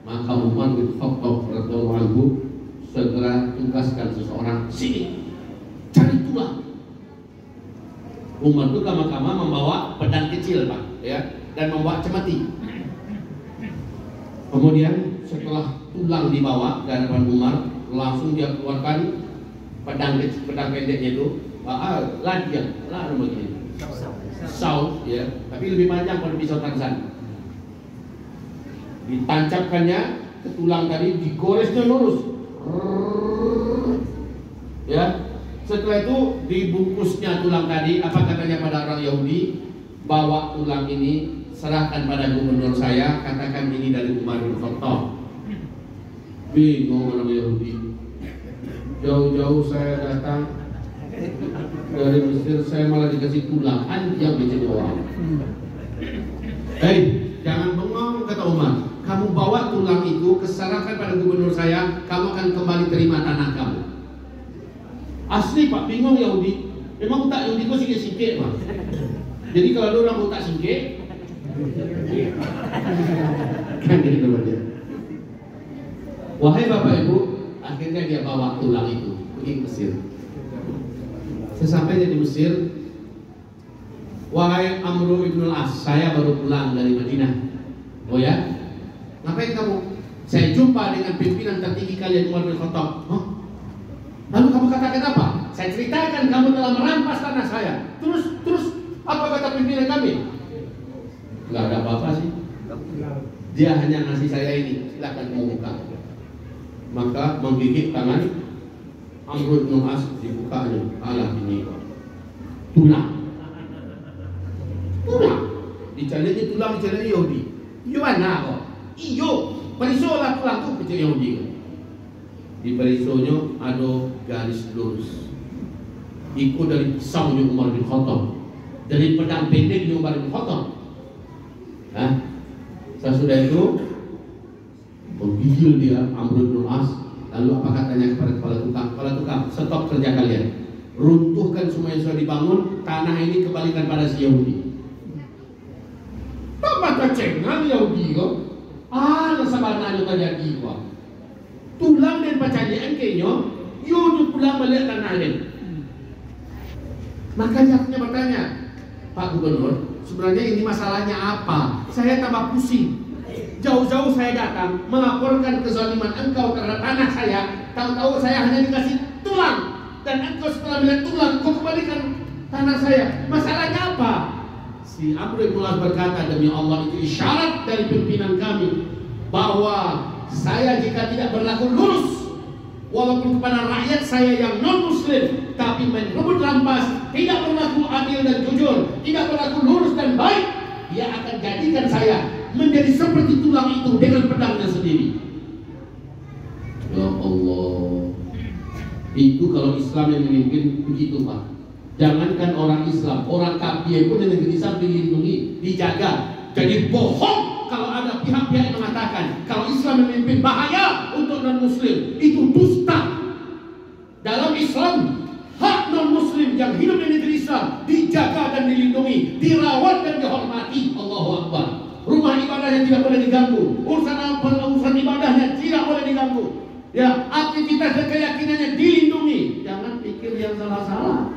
Maka Umar bin Khattab radhiyallahu anhu segera tugaskan seseorang, sini cari tulang. Umar itu lama-lama membawa pedang kecil, Pak, ya, dan membawa cemeti. Kemudian setelah tulang dibawa ke hadapan Umar, langsung dia keluarkan pedang pendeknya itu, ladian, begini, saus, ya, tapi lebih panjang pada pisau Tarzan. Ditancapkannya ke tulang tadi, digoresnya lurus, ya. Setelah itu dibungkusnya tulang tadi. Apa katanya pada orang Yahudi? Bawa tulang ini, serahkan pada gubernur saya, katakan ini dari Umar bin Khattab. Bingung orang Yahudi. Jauh-jauh saya datang dari Mesir, saya malah dikasih tulang. Anjing menjadi orang. Hei, jangan bengong, kata Umar. Kamu bawa tulang itu, keserahkan pada gubernur saya, kamu akan kembali terima tanah kamu. Asli, Pak, bingung Yahudi. Memang tak Yahudi kok sikit-sikit, Pak. Jadi kalau ada orang tak sikit, kan gitu dia. Wahai Bapak Ibu, akhirnya dia bawa tulang itu pergi ke Mesir. Sesampainya di Mesir, wahai Amr ibn al-As, saya baru pulang dari Madinah. Oh ya? Ngapain kamu? Saya jumpa dengan pimpinan tertinggi kalian, Umar bin Khattab. Hah? Lalu kamu katakan apa? Saya ceritakan kamu telah merampas tanah saya. Terus apa kata pimpinan kami? Gak ada apa-apa sih. Dia hanya ngasih saya ini, silakan mau buka. Maka menggigit tangan Amr bin As, dibukanya. Alah ini tulang. Dicarinya tulang, dicarinya Yahudi. Gimana kok? Iyo, perisolah tulang tuh kecil Yahudi. Di perisonya ada garis lurus. Ikut dari pisaunya Umar bin Khattab, dari pedang pendeknya Umar bin Khattab. Nah, sesudah itu menggigil dia Amr bin As. Lalu apa katanya kepada kepala tukang, stop kerja kalian, runtuhkan semua yang sudah dibangun, tanah ini kembalikan pada si Yahudi. Apa kecengan Yahudi kok? Nasabananya terjadi kok. Tulang dan pacalian kayaknya, Yahudi pulang balik tanah ini. Maka dia bertanya, Pak Gubernur, sebenarnya ini masalahnya apa? Saya tambah pusing. Jauh-jauh saya datang melaporkan kezaliman engkau terhadap tanah saya. Tahu-tahu saya hanya dikasih tulang, dan engkau setelah melihat tulang, engkau kembalikan tanah saya. Masalahnya apa? Si Amr bin As berkata, demi Allah, itu isyarat dari pimpinan kami bahwa saya jika tidak berlaku lurus, walaupun kepada rakyat saya yang non-muslim, tapi merebut rampas, tidak berlaku adil dan jujur, tidak berlaku lurus dan baik, dia akan jadikan saya menjadi seperti tulang itu dengan pedangnya sendiri. Ya Allah, itu kalau Islam yang memimpin begitu, Pak. Jangankan orang Islam, orang kafir pun yang negeri Islam dilindungi, dijaga. Jadi bohong kalau ada pihak-pihak yang mengatakan kalau Islam memimpin bahaya untuk non-muslim. Itu dusta. Dalam Islam, hak non-muslim yang hidup di negeri Islam dijaga dan dilindungi, dirawat dan dihormati. Allahu Akbar. Rumah ibadahnya tidak boleh diganggu, urusan ibadahnya tidak boleh diganggu. Ya, aktivitas dan keyakinannya dilindungi. Jangan pikir yang salah-salah.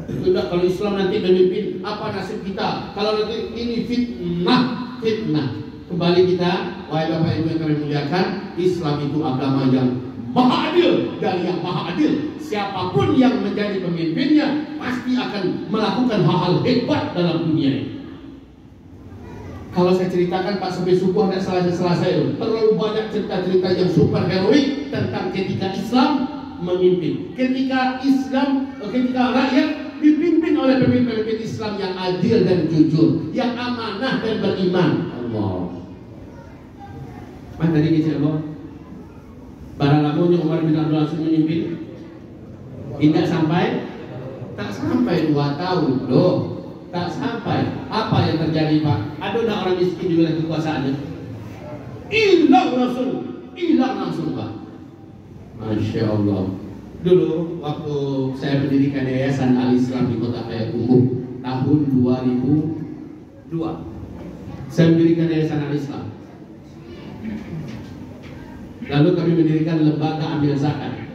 Tidak, kalau Islam nanti memimpin, apa nasib kita? Kalau nanti ini fitnah. Kembali kita, wahai Bapak Ibu yang kami muliakan, Islam itu agama yang maha adil, dari yang maha adil. Siapapun yang menjadi pemimpinnya pasti akan melakukan hal-hal hebat dalam dunia ini. Kalau saya ceritakan Pak sampai subuh tidak selesai. Terlalu banyak cerita-cerita yang super heroik tentang ketika Islam memimpin. Ketika rakyat dipimpin oleh pemimpin Islam yang adil dan jujur, yang amanah dan beriman. Allah. Mana tadi kisah Allah? Barang lamunya Umar bin Abdul Aziz memimpin, tidak sampai 2 tahun loh. Tak sampai. Apa yang terjadi, Pak? Ada tak orang miskin di wilayah kekuasaannya? Hilang langsung, Pak. Masya Allah. Dulu waktu saya mendirikan Yayasan Al-Islam di Kota Payakumbuh tahun 2010, Saya mendirikan Yayasan Al-Islam. Lalu kami mendirikan lembaga ambil zakat.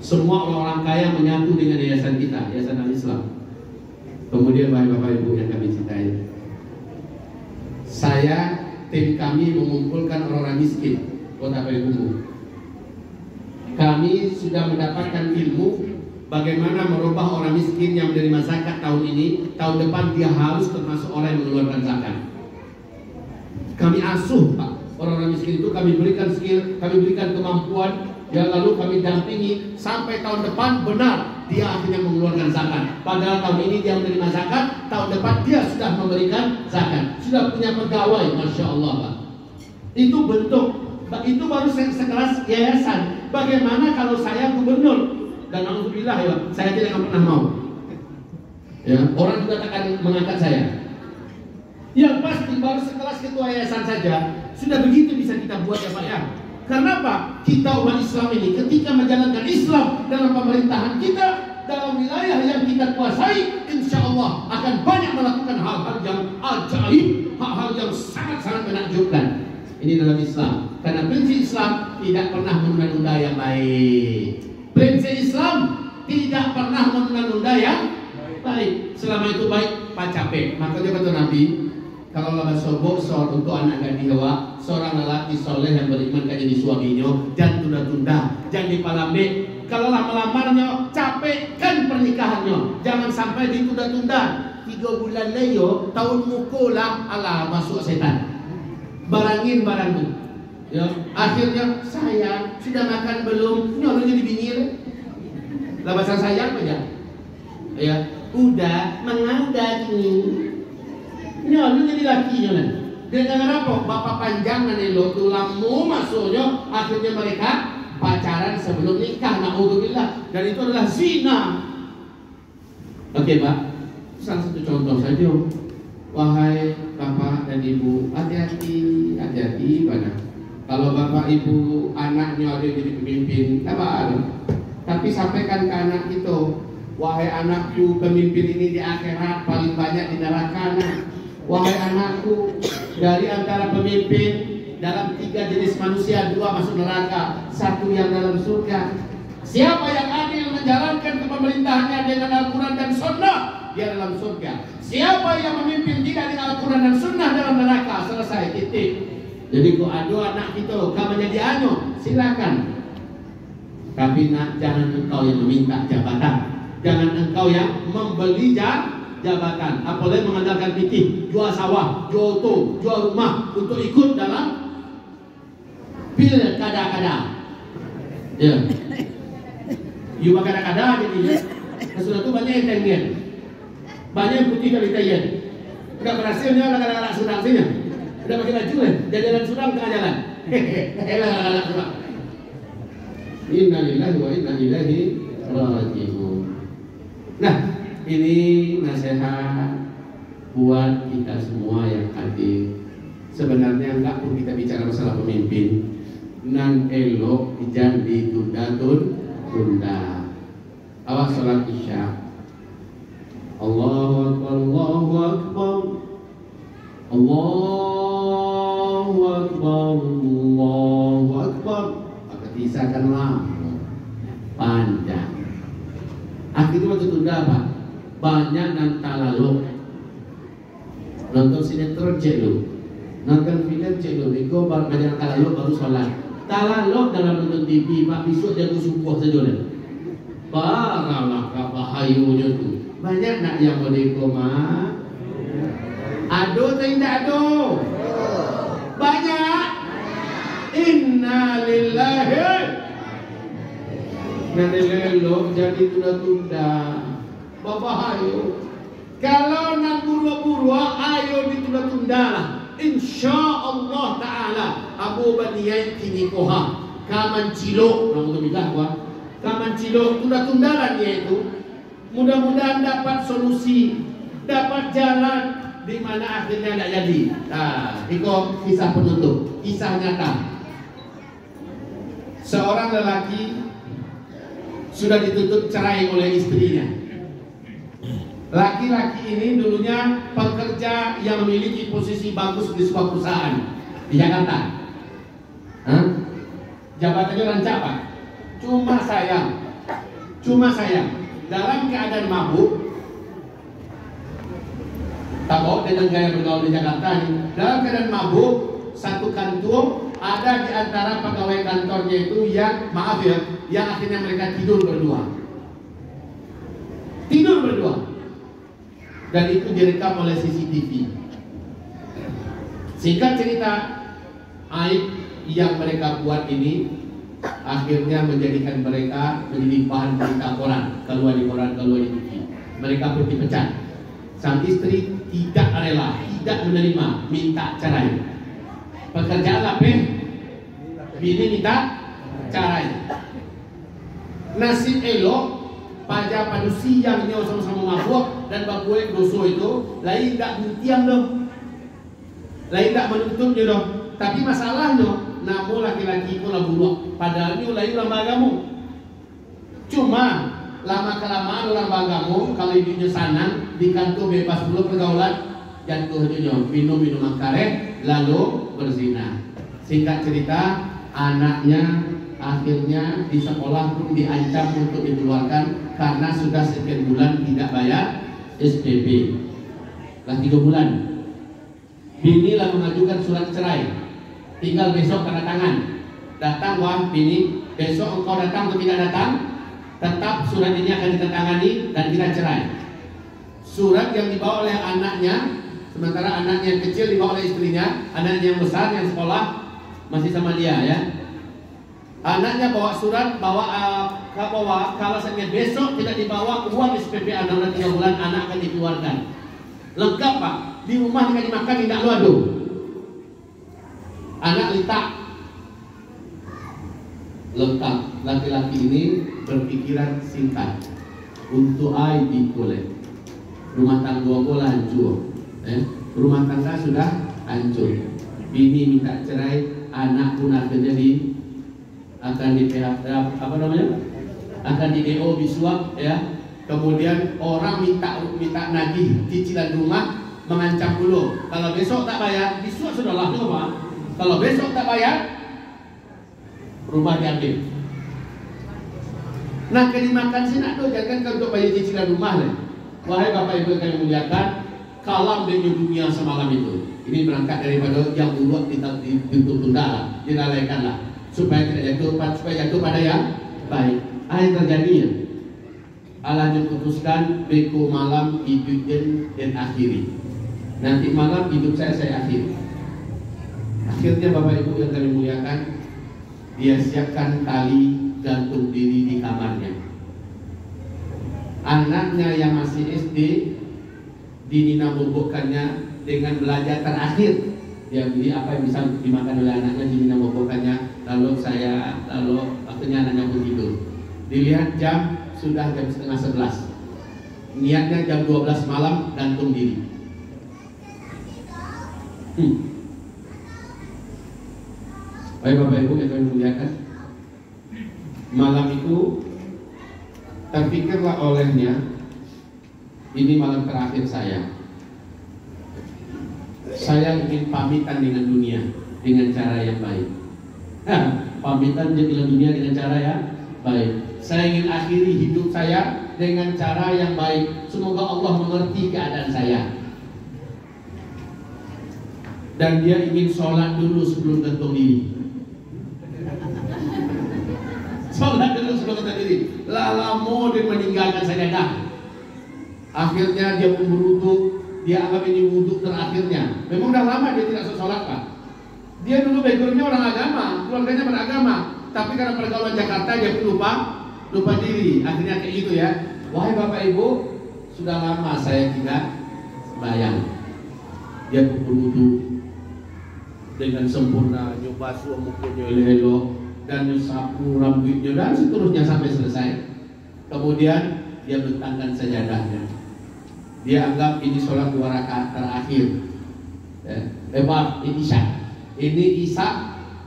Semua orang-orang kaya menyatu dengan yayasan kita, Yayasan Al-Islam. Kemudian Bapak Ibu yang kami cintai, tim kami mengumpulkan orang-orang miskin Kota Payakumbuh. Kami sudah mendapatkan ilmu bagaimana merubah orang miskin yang menerima zakat tahun ini, tahun depan dia harus termasuk orang yang mengeluarkan zakat. Kami asuh Pak, orang-orang miskin itu kami berikan skill, kami berikan kemampuan, ya, lalu kami dampingi sampai tahun depan benar dia akhirnya mengeluarkan zakat. Padahal tahun ini dia menerima zakat, tahun depan dia sudah memberikan zakat, sudah punya pegawai, Masya Allah Pak. Itu bentuk, itu baru sekelas yayasan. Bagaimana kalau saya gubernur? Dan alhamdulillah ya, saya tidak akan pernah mau. Ya, orang juga akan mengangkat saya. Yang pasti baru sekelas ketua yayasan saja sudah begitu bisa kita buat ya Pak ya. Karena apa? Kita umat Islam ini ketika menjalankan Islam dalam pemerintahan kita, dalam wilayah yang kita kuasai, insya Allah akan banyak melakukan hal-hal yang ajaib, hal-hal yang sangat-sangat menakjubkan. Ini dalam Islam. Karena prinsip Islam tidak pernah menunda-nunda yang baik. Prinsip Islam tidak pernah menunda-nunda yang baik. Selama itu baik, Pak capek. Makanya kata Nabi, kalau lama sobok untuk anak gadis Hawa, seorang lelaki soleh yang beriman kayak ini suaminya, jangan tunda-tunda, jangan dipalame. Kalau lama-lamarnya capekkan pernikahannya, jangan sampai ditunda-tunda. 3 bulan leyo, tahun mukulah, alah masuk setan. Barangin barangku. Ya, akhirnya sayang, sudah makan belum? Ini orang jadi bingir. Lah bahasa sayang aja. Ya, udah menganggap nih. Ini orang jadi lakinya kan. Dengan apa? Bapak panjangan lo tulangmu masuknya, akhirnya mereka pacaran sebelum nikah. Na'udzubillah. Dan itu adalah zina. Oke Pak, salah satu contoh saja. Wahai Bapak dan Ibu, hati-hati, hati-hati pada. Kalau Bapak Ibu anaknya ada yang jadi pemimpin, apa? Tapi sampaikan ke anak itu, wahai anakku, pemimpin ini di akhirat paling banyak di neraka. Wahai anakku, dari antara pemimpin dalam 3 jenis manusia, 2 masuk neraka, 1 yang dalam surga. Siapa yang adil menjalankan kepemerintahannya dengan Al-Quran dan Sunnah, dia dalam surga. Siapa yang memimpin tidak dengan Al-Quran dan Sunnah dalam neraka. Selesai, titik. Jadi kau adu anak itu, kamu jadi anu, silakan. Tapi nak, jangan engkau yang meminta jabatan, jangan engkau yang membeli jabatan. Apalagi mengandalkan fikih, jual sawah, jual auto, jual rumah untuk ikut dalam pilkada-kada. Ya, you kada-kada jadinya. Sesudah itu banyak yang tengen, banyak yang putih dari tengen. Tidak berhasilnya anak-anak Sudang sini. Udah pakai baju kan? Jalan Sudang tengah jalan. Anak-anak Sudang. Innalillahi wa inna ilaihi raji'un. Nah, ini nasihat buat kita semua yang hadir. Sebenarnya enggak pun kita bicara masalah pemimpin, nan elok jangan ditunda-tunda. Awas salat Isya. Allahu Akbar, Allahu Akbar, Allahu Akbar, Allahu Akbar. Maka disahkan lama, panjang. Akhirnya waktu tunda apa? Banyak nanti lalu nonton sinetron cek lu, nonton film cek lu. Iko banyak lalu baru sholat. Talalok dalam nonton TV, Pak besok jago subuh saja deh. Paralah bahayunya tu. Banyak nak yang boleh koma. Ado atau tidak ado? Banyak. Inna lillahi. Nanti lelok jadi tunda-tunda. Bahayu. Kalau nak buru-buru, ayo ditunda-tunda lah. Insya Allah Taala. Abu Baniyai kini koha. Kaman cilok. Alhamdulillah wah. Kaman cilok tunda-tunda lah dia itu. Mudah-mudahan dapat solusi, dapat jalan di mana akhirnya tidak jadi. Nah, itu kisah penutup, kisah nyata. Seorang lelaki sudah dituntut cerai oleh istrinya. Laki-laki ini dulunya pekerja yang memiliki posisi bagus di sebuah perusahaan di Jakarta. Jabatannya rancak Pak. Cuma sayang dalam keadaan mabuk, tahu dengan gaya bergaul di Jakarta ini, dalam keadaan mabuk, satu kantor ada di antara pegawai kantornya itu yang maaf ya, yang akhirnya mereka tidur berdua, dan itu direkam oleh CCTV. Singkat cerita, aib yang mereka buat ini akhirnya menjadikan mereka menjadi bahan berita koran, keluar di TV. Mereka pun dipecat. Sang istri tidak rela, tidak menerima, minta cerai. Pekerjaan apa? Bini minta cerai. Nasib elok pada siangnya sama-sama mabuk dan bakuek doso itu lain tak buktian dong, lain tak menuntutnya dong. Tapi masalahnya namun laki-laki itu lah buruk, padahal ini lain orang bagamu. Cuma lama kelamaan orang bagamu kalau hidupnya sanang di kantor bebas dulu pergaulan, jatuh minum karet lalu berzina. Singkat cerita, anaknya akhirnya di sekolah pun diancam untuk dikeluarkan karena sudah sekian bulan tidak bayar SPP. Lah 3 bulan. Bini lah mengajukan surat cerai. Tinggal besok tanda tangan. Datang, wah bini, besok engkau datang atau tidak datang, tetap surat ini akan ditandatangani dan kita cerai. Surat yang dibawa oleh anaknya, sementara anaknya yang kecil dibawa oleh istrinya, anaknya yang besar yang sekolah masih sama dia ya. Anaknya bawa surat, bawa kalau saja besok tidak dibawa uang SPP anak 3 bulan, anak akan dikeluarkan. Lengkap Pak, di rumah tidak dimakan, tidak lu aduh. Anak letak lengkap. Laki-laki ini berpikiran singkat. Untuk ai dikolek. Rumah tangga aku hancur. Rumah tangga sudah hancur. Bini minta cerai, anak pun akhirnya akan di PHK, akan di DO disuap ya. Kemudian orang minta nagih cicilan rumah, mengancam dulu. Kalau besok tak bayar, disuap sudahlah Pak. Kalau besok tak bayar, rumah diambil. Nah, kedimakan sih nak tuh jangan untuk bayar cicilan rumah deh. Wahai Bapak Ibu yang muliakan, kalam dengan dunia semalam itu. Ini berangkat daripada yang dulu ditunda, dinalaikanlah supaya tidak jatuh pada yang baik. Yang terjadi ya, Allah memutuskan beko malam hidup dan akhiri. Nanti malam hidup saya akhiri. Akhirnya Bapak Ibu yang kami muliakan, dia siapkan tali gantung diri di kamarnya. Anaknya yang masih SD dinina bobokkannya dengan belajar terakhir. Dia beli apa yang bisa dimakan oleh anaknya, dinina bobokkannya. Lalu akhirnya anaknya pun tidur. Dilihat jam sudah jam 10:30. Niatnya jam 12 malam gantung diri. Baik Bapak Ibu yang kami muliakan, malam itu terpikirlah olehnya, ini malam terakhir saya. Saya ingin pamitan dengan dunia dengan cara yang baik. Pamitan dengan dunia dengan cara yang baik. Saya ingin akhiri hidup saya dengan cara yang baik. Semoga Allah mengerti keadaan saya. Dan dia ingin sholat dulu sebelum gantung diri. Sholat dulu sebelum gantung diri. Lama dia meninggalkan sajadah. Akhirnya dia pun berwudhu. Dia anggap ini wudhu terakhirnya. Memang udah lama dia tidak sholat Pak. Dia dulu backgroundnya orang agama, keluarganya beragama. Tapi karena pergaulan Jakarta dia pun lupa diri. Akhirnya kayak gitu ya. Wahai Bapak Ibu, sudah lama saya tidak sembahyang. Dia pun berwudhu dengan sempurna, nyoba suam mukanya elok dan nyasapu rambutnya dan seterusnya sampai selesai. Kemudian dia bentangkan sajadahnya. Dia anggap ini sholat 2 rakaat terakhir. Ini Isya. Ini Isya.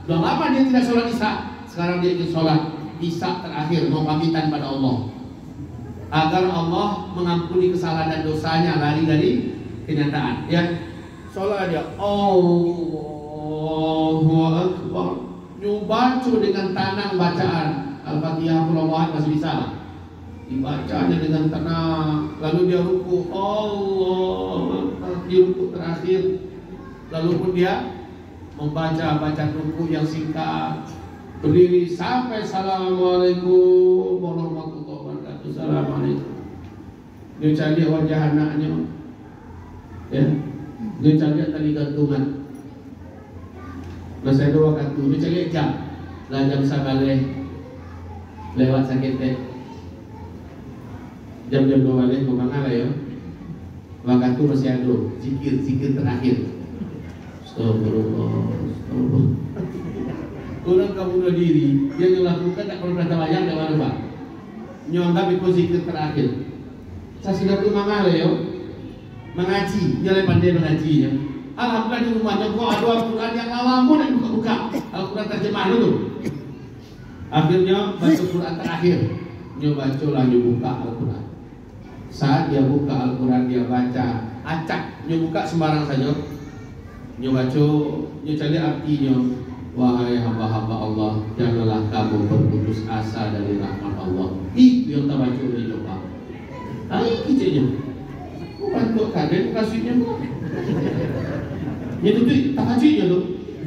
Sudah lama dia tidak sholat Isya. Sekarang dia ingin sholat Isya terakhir, mau pamitan pada Allah. agar Allah mengampuni kesalahan dan dosanya, lari dari kenyataan. Ya, sholat dia Allahu Akbar, baca dengan tenang bacaan Al-Fatihah masih bisa lah, dibacanya dengan tenang. Lalu dia ruku, Allah di ruku terakhir, lalu pun dia membaca ruku yang singkat, berdiri sampai Assalamualaikum warahmatullahi wabarakatuh. Assalamualaikum. Dia cari wajah anaknya, ya, dia cari tali gantungan. Masa itu waktu dia cari jam, lah jam sabale lewat sakit teh. Jam-jam 2 balik memangala ya. Waktu masih ada zikir terakhir. Astagfirullah. Orang kamu bunuh diri, dia melakukan tak perlu rasa bayang tak mana pak. Nyonggap ikut zikir terakhir. Saya sudah tuh mangala ya, mengaji, dia lebih pandai mengaji ya. Alhamdulillah di rumahnya kok ada Al-Quran yang lalamun dan buka-buka. Al-Quran terjemahan dulu. Akhirnya baca Quran terakhir, nyoba buka Al-Quran. Saat dia buka Al-Quran, dia baca acak, buka sembarang saja. Nyobaco, cari artinya. Wahai hamba-hamba Allah, janganlah kamu berputus asa dari rahmat Allah. Itu yang tak baca oleh coba. Ini kecilnya. Bukan kok kaden kasihnya kok. Itu tak baca tu.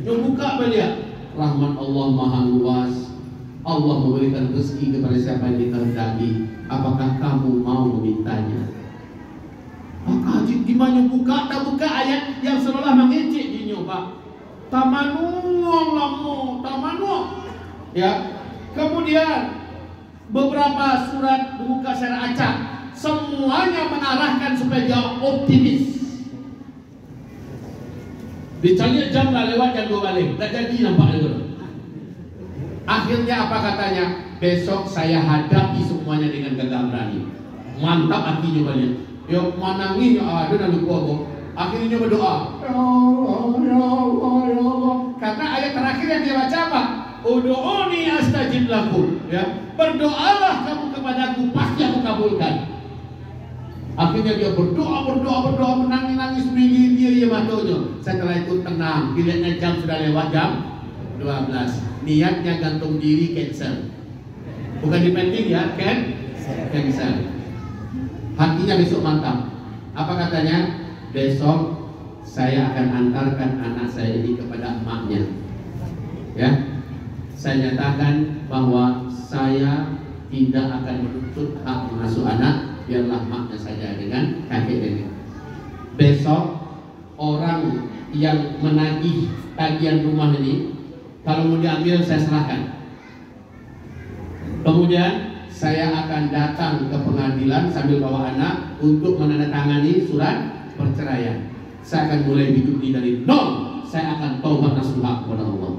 Buka balik. Rahmat Allah maha luas. Allah memberikan rezeki kepada siapa yang dikehendaki. Apakah kamu mau memintanya? Maka di mana buka, tak buka ayat yang seolah mengejek di nyoba. Tamanuang lamu, tamanuang. Ya. Kemudian beberapa surat buka secara acak, semuanya mengarahkan supaya dia optimis. Dicari jam lah lewat jam 2 balik, tak jadi nampak itu. Akhirnya apa katanya? Besok saya hadapi semuanya dengan gagah berani. Mantap hatinya banyak. Yo manangin yo ada dan lupa kok. Akhirnya berdoa. Ya Allah, ya Allah, ya Allah. Karena ayat terakhir yang dia baca apa? Ud'uni astajib lakum. Ya, berdoalah kamu kepadaku, pasti aku kabulkan. Akhirnya dia berdoa, menangis dia matanya. Setelah itu tenang, dilihatnya jam sudah lewat jam 12. Niatnya gantung diri cancel. Bukan dipending ya, cancel. Hatinya besok mantap. Apa katanya? Besok saya akan antarkan anak saya ini kepada emaknya. Ya, saya nyatakan bahwa saya tidak akan menuntut hak mengasuh anak, biarlah maknya saja dengan kakek nenek. Besok orang yang menagih tagihan rumah ini, kalau mau diambil saya serahkan. Kemudian saya akan datang ke pengadilan sambil bawa anak untuk menandatangani surat perceraian. Saya akan mulai hidup ini dari nol. Saya akan taubat nasuha kepada Allah.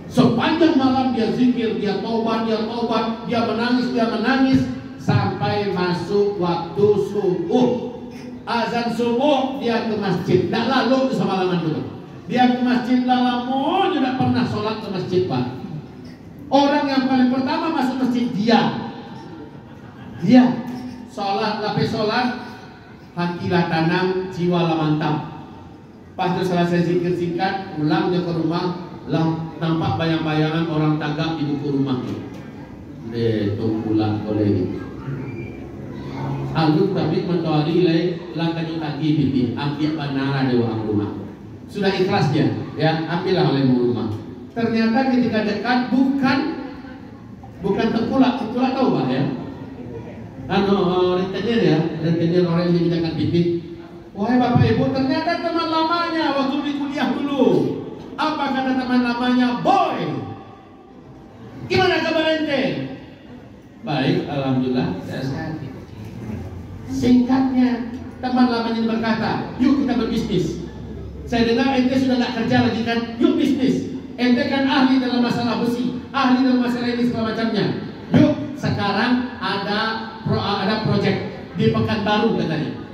Sepanjang malam dia zikir, dia taubat, dia menangis sampai masuk waktu subuh. Azan subuh dia ke masjid. Tak lalu ke semalaman dulu. Dia ke masjid lama, tidak pernah sholat ke masjid pak. Orang yang paling pertama masuk masjid dia sholat, lapis sholat, hatilah tanam, jiwalah mantap. Pas itu selesai zikir singkat, pulangnya ke rumah, nampak bayang-bayangan orang tanggap di buku rumahnya. Itu pulang oleh ini. Alun tapi mentawari lay langkahnya kaki bibi, ambil banara di ruang rumah. Sudah ikhlas dia, ya ambillah oleh rumah. Ternyata ketika dekat bukan tengkulak tahu pak ya? Rentenir orang yang dimintakan pipi. Wahai bapak ibu, ternyata teman lamanya waktu di kuliah dulu. Apa kata teman lamanya? Boy, gimana kabar ente? Baik, alhamdulillah, saya sehat. Singkatnya, teman lamanya berkata, yuk kita berbisnis. Saya dengar ente sudah gak kerja lagi kan? Yuk bisnis. Ente kan ahli dalam masalah besi, ahli dalam masalah ini segala macamnya. Yuk, sekarang ada proyek di Pekanbaru katanya.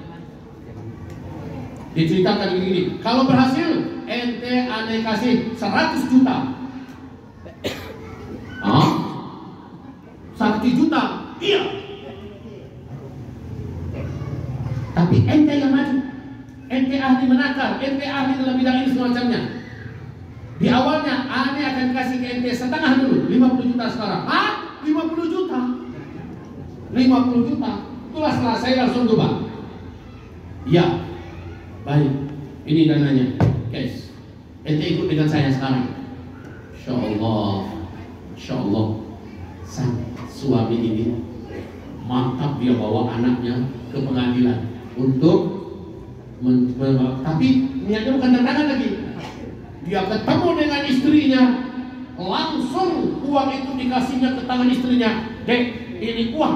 Diceritakan begini, kalau berhasil ente aneh kasih 100 juta. 100 juta? Iya. Tapi ente yang maju, ente ahli menakar, ente ahli dalam bidang ini semacamnya. Di awalnya, ane akan kasih ke ente setengah dulu, 50 juta sekarang. 50 juta? 50 juta? Itulah setelah saya langsung coba. Ya, baik. Ini dananya, guys. Ente ikut dengan saya sekarang. Insya Allah, sang suami ini mantap, dia bawa anaknya ke pengadilan untuk tapi niatnya bukan tantangan lagi. Dia ketemu dengan istrinya, langsung uang itu dikasihnya ke tangan istrinya. Dek, ini uang.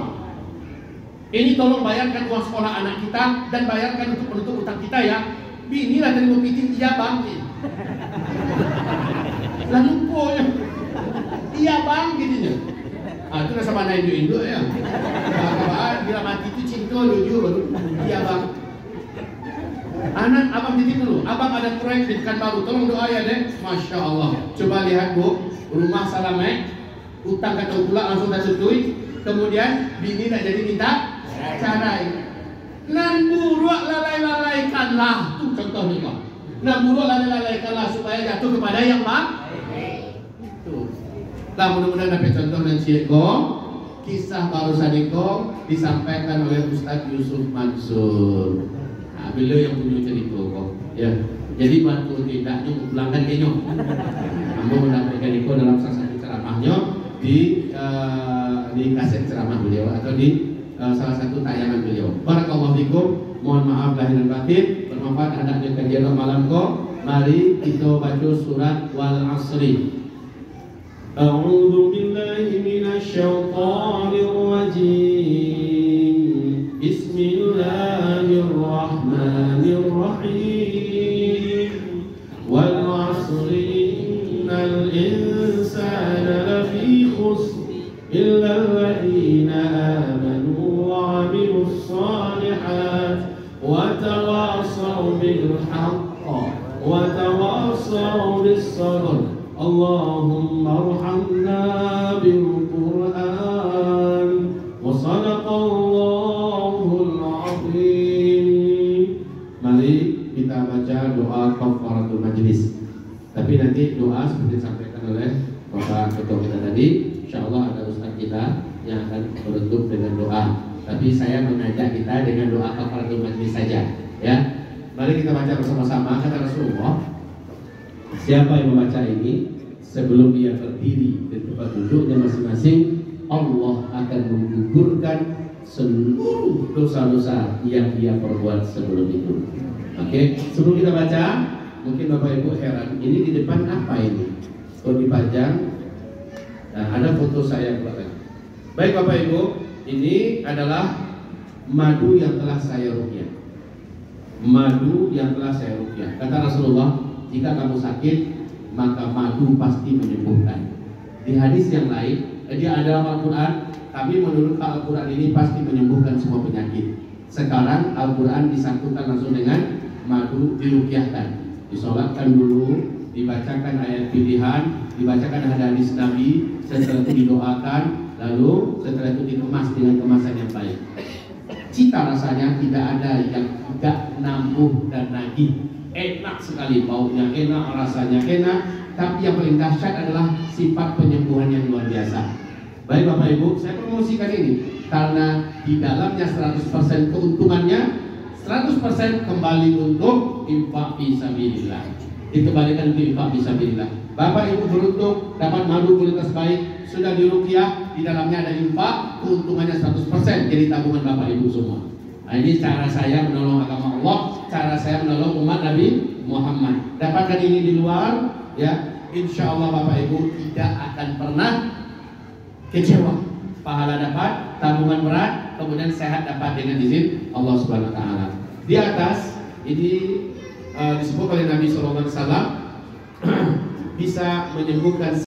Ini tolong bayarkan uang sekolah anak kita dan bayarkan untuk menutup utang kita ya. Bini lah terima piting, iya bang. Lalu pokoknya, iya bang gitunya. Itu rasa mana induk-induk ya. Bila mati itu cinta jujur. Iya bang. Anak abang titip dulu. Abang ada proyek di Pekanbaru. Tolong doa ya dek. Masya Allah. Coba lihat bu, rumah Salamek, utang kata pula langsung tak setui. Kemudian bini tak jadi minta carai. Nan buruk lalai-lalaikanlah. Itu contohnya kok. Nan buruk lalai-lalaikanlah supaya jatuh kepada yang baik. Nah, mudah-mudahan dapat contoh dan Ciko. Kisah barusan itu disampaikan oleh Ustadz Yusuf Mansur. Nah, beliau yang punya cerita kok. Ya, jadi bantu tidaknya menghilangkan kenyo. Kamu menyampaikan itu dalam salah satu ceramahnya di kaset ceramah beliau atau di salah satu tayangan beliau. Barakallahu fikum. Mohon maaf lahir dan batin. Bermanfaat hendaknya kajian malam kok. Mari kita baca surat Wal Asri. أعوذ بالله من الشيطان الرجيم بسم الله الرحمن الرحيم والعصر إن الإنسان لفي خسر إلا الذين آمنوا وعملوا الصالحات وتواصوا بالحق وتواصوا بالصبر اللهم ارحمنا بالقرآن وصدق Allahul Azim. Mari kita baca doa kafaratul majlis. Tapi nanti doa seperti disampaikan oleh Bapak Ketua kita tadi, insya Allah ada ustaz kita yang akan menutup dengan doa. Tapi saya mengajak kita dengan doa kafaratul majlis saja, ya. Mari kita baca bersama-sama. Kata Rasulullah, siapa yang membaca ini sebelum dia berdiri di tempat duduknya masing-masing, Allah akan menggugurkan seluruh dosa-dosa yang dia perbuat sebelum itu. Oke, sebelum kita baca, mungkin Bapak Ibu heran, ini di depan apa ini? Kalau dipajang, nah, ada foto saya belakang. Baik Bapak Ibu, ini adalah madu yang telah saya ruqyah. Madu yang telah saya ruqyah. Kata Rasulullah, jika kamu sakit, maka madu pasti menyembuhkan. Di hadis yang lain, dia ada Al-Quran, tapi menurut Al-Quran ini pasti menyembuhkan semua penyakit. Sekarang Al-Quran disangkutkan langsung dengan madu, diruqyahkan, disolatkan dulu, dibacakan ayat pilihan, dibacakan hadis Nabi, setelah itu didoakan, lalu setelah itu dikemas dengan kemasan yang baik. Cita rasanya tidak ada yang tidak nambuh dan nagih. Enak sekali, baunya enak, rasanya enak, tapi yang paling dahsyat adalah sifat penyembuhan yang luar biasa. Baik Bapak Ibu, saya promosikan ini karena di dalamnya 100% keuntungannya, 100% kembali untuk infak fisabilillah. Dikembalikan untuk infak fisabilillah. Bapak Ibu beruntung dapat madu kualitas baik, sudah diruqyah, di dalamnya ada infak, keuntungannya 100%, jadi tabungan Bapak Ibu semua. Nah, ini cara saya menolong agama Allah, cara saya menolong umat Nabi Muhammad. Dapatkan ini di luar, ya, insya Allah Bapak Ibu tidak akan pernah kecewa. Pahala dapat, tabungan berat, kemudian sehat dapat dengan izin Allah Subhanahu Wa Taala. Di atas ini disebut oleh Nabi SAW bisa menyembuhkan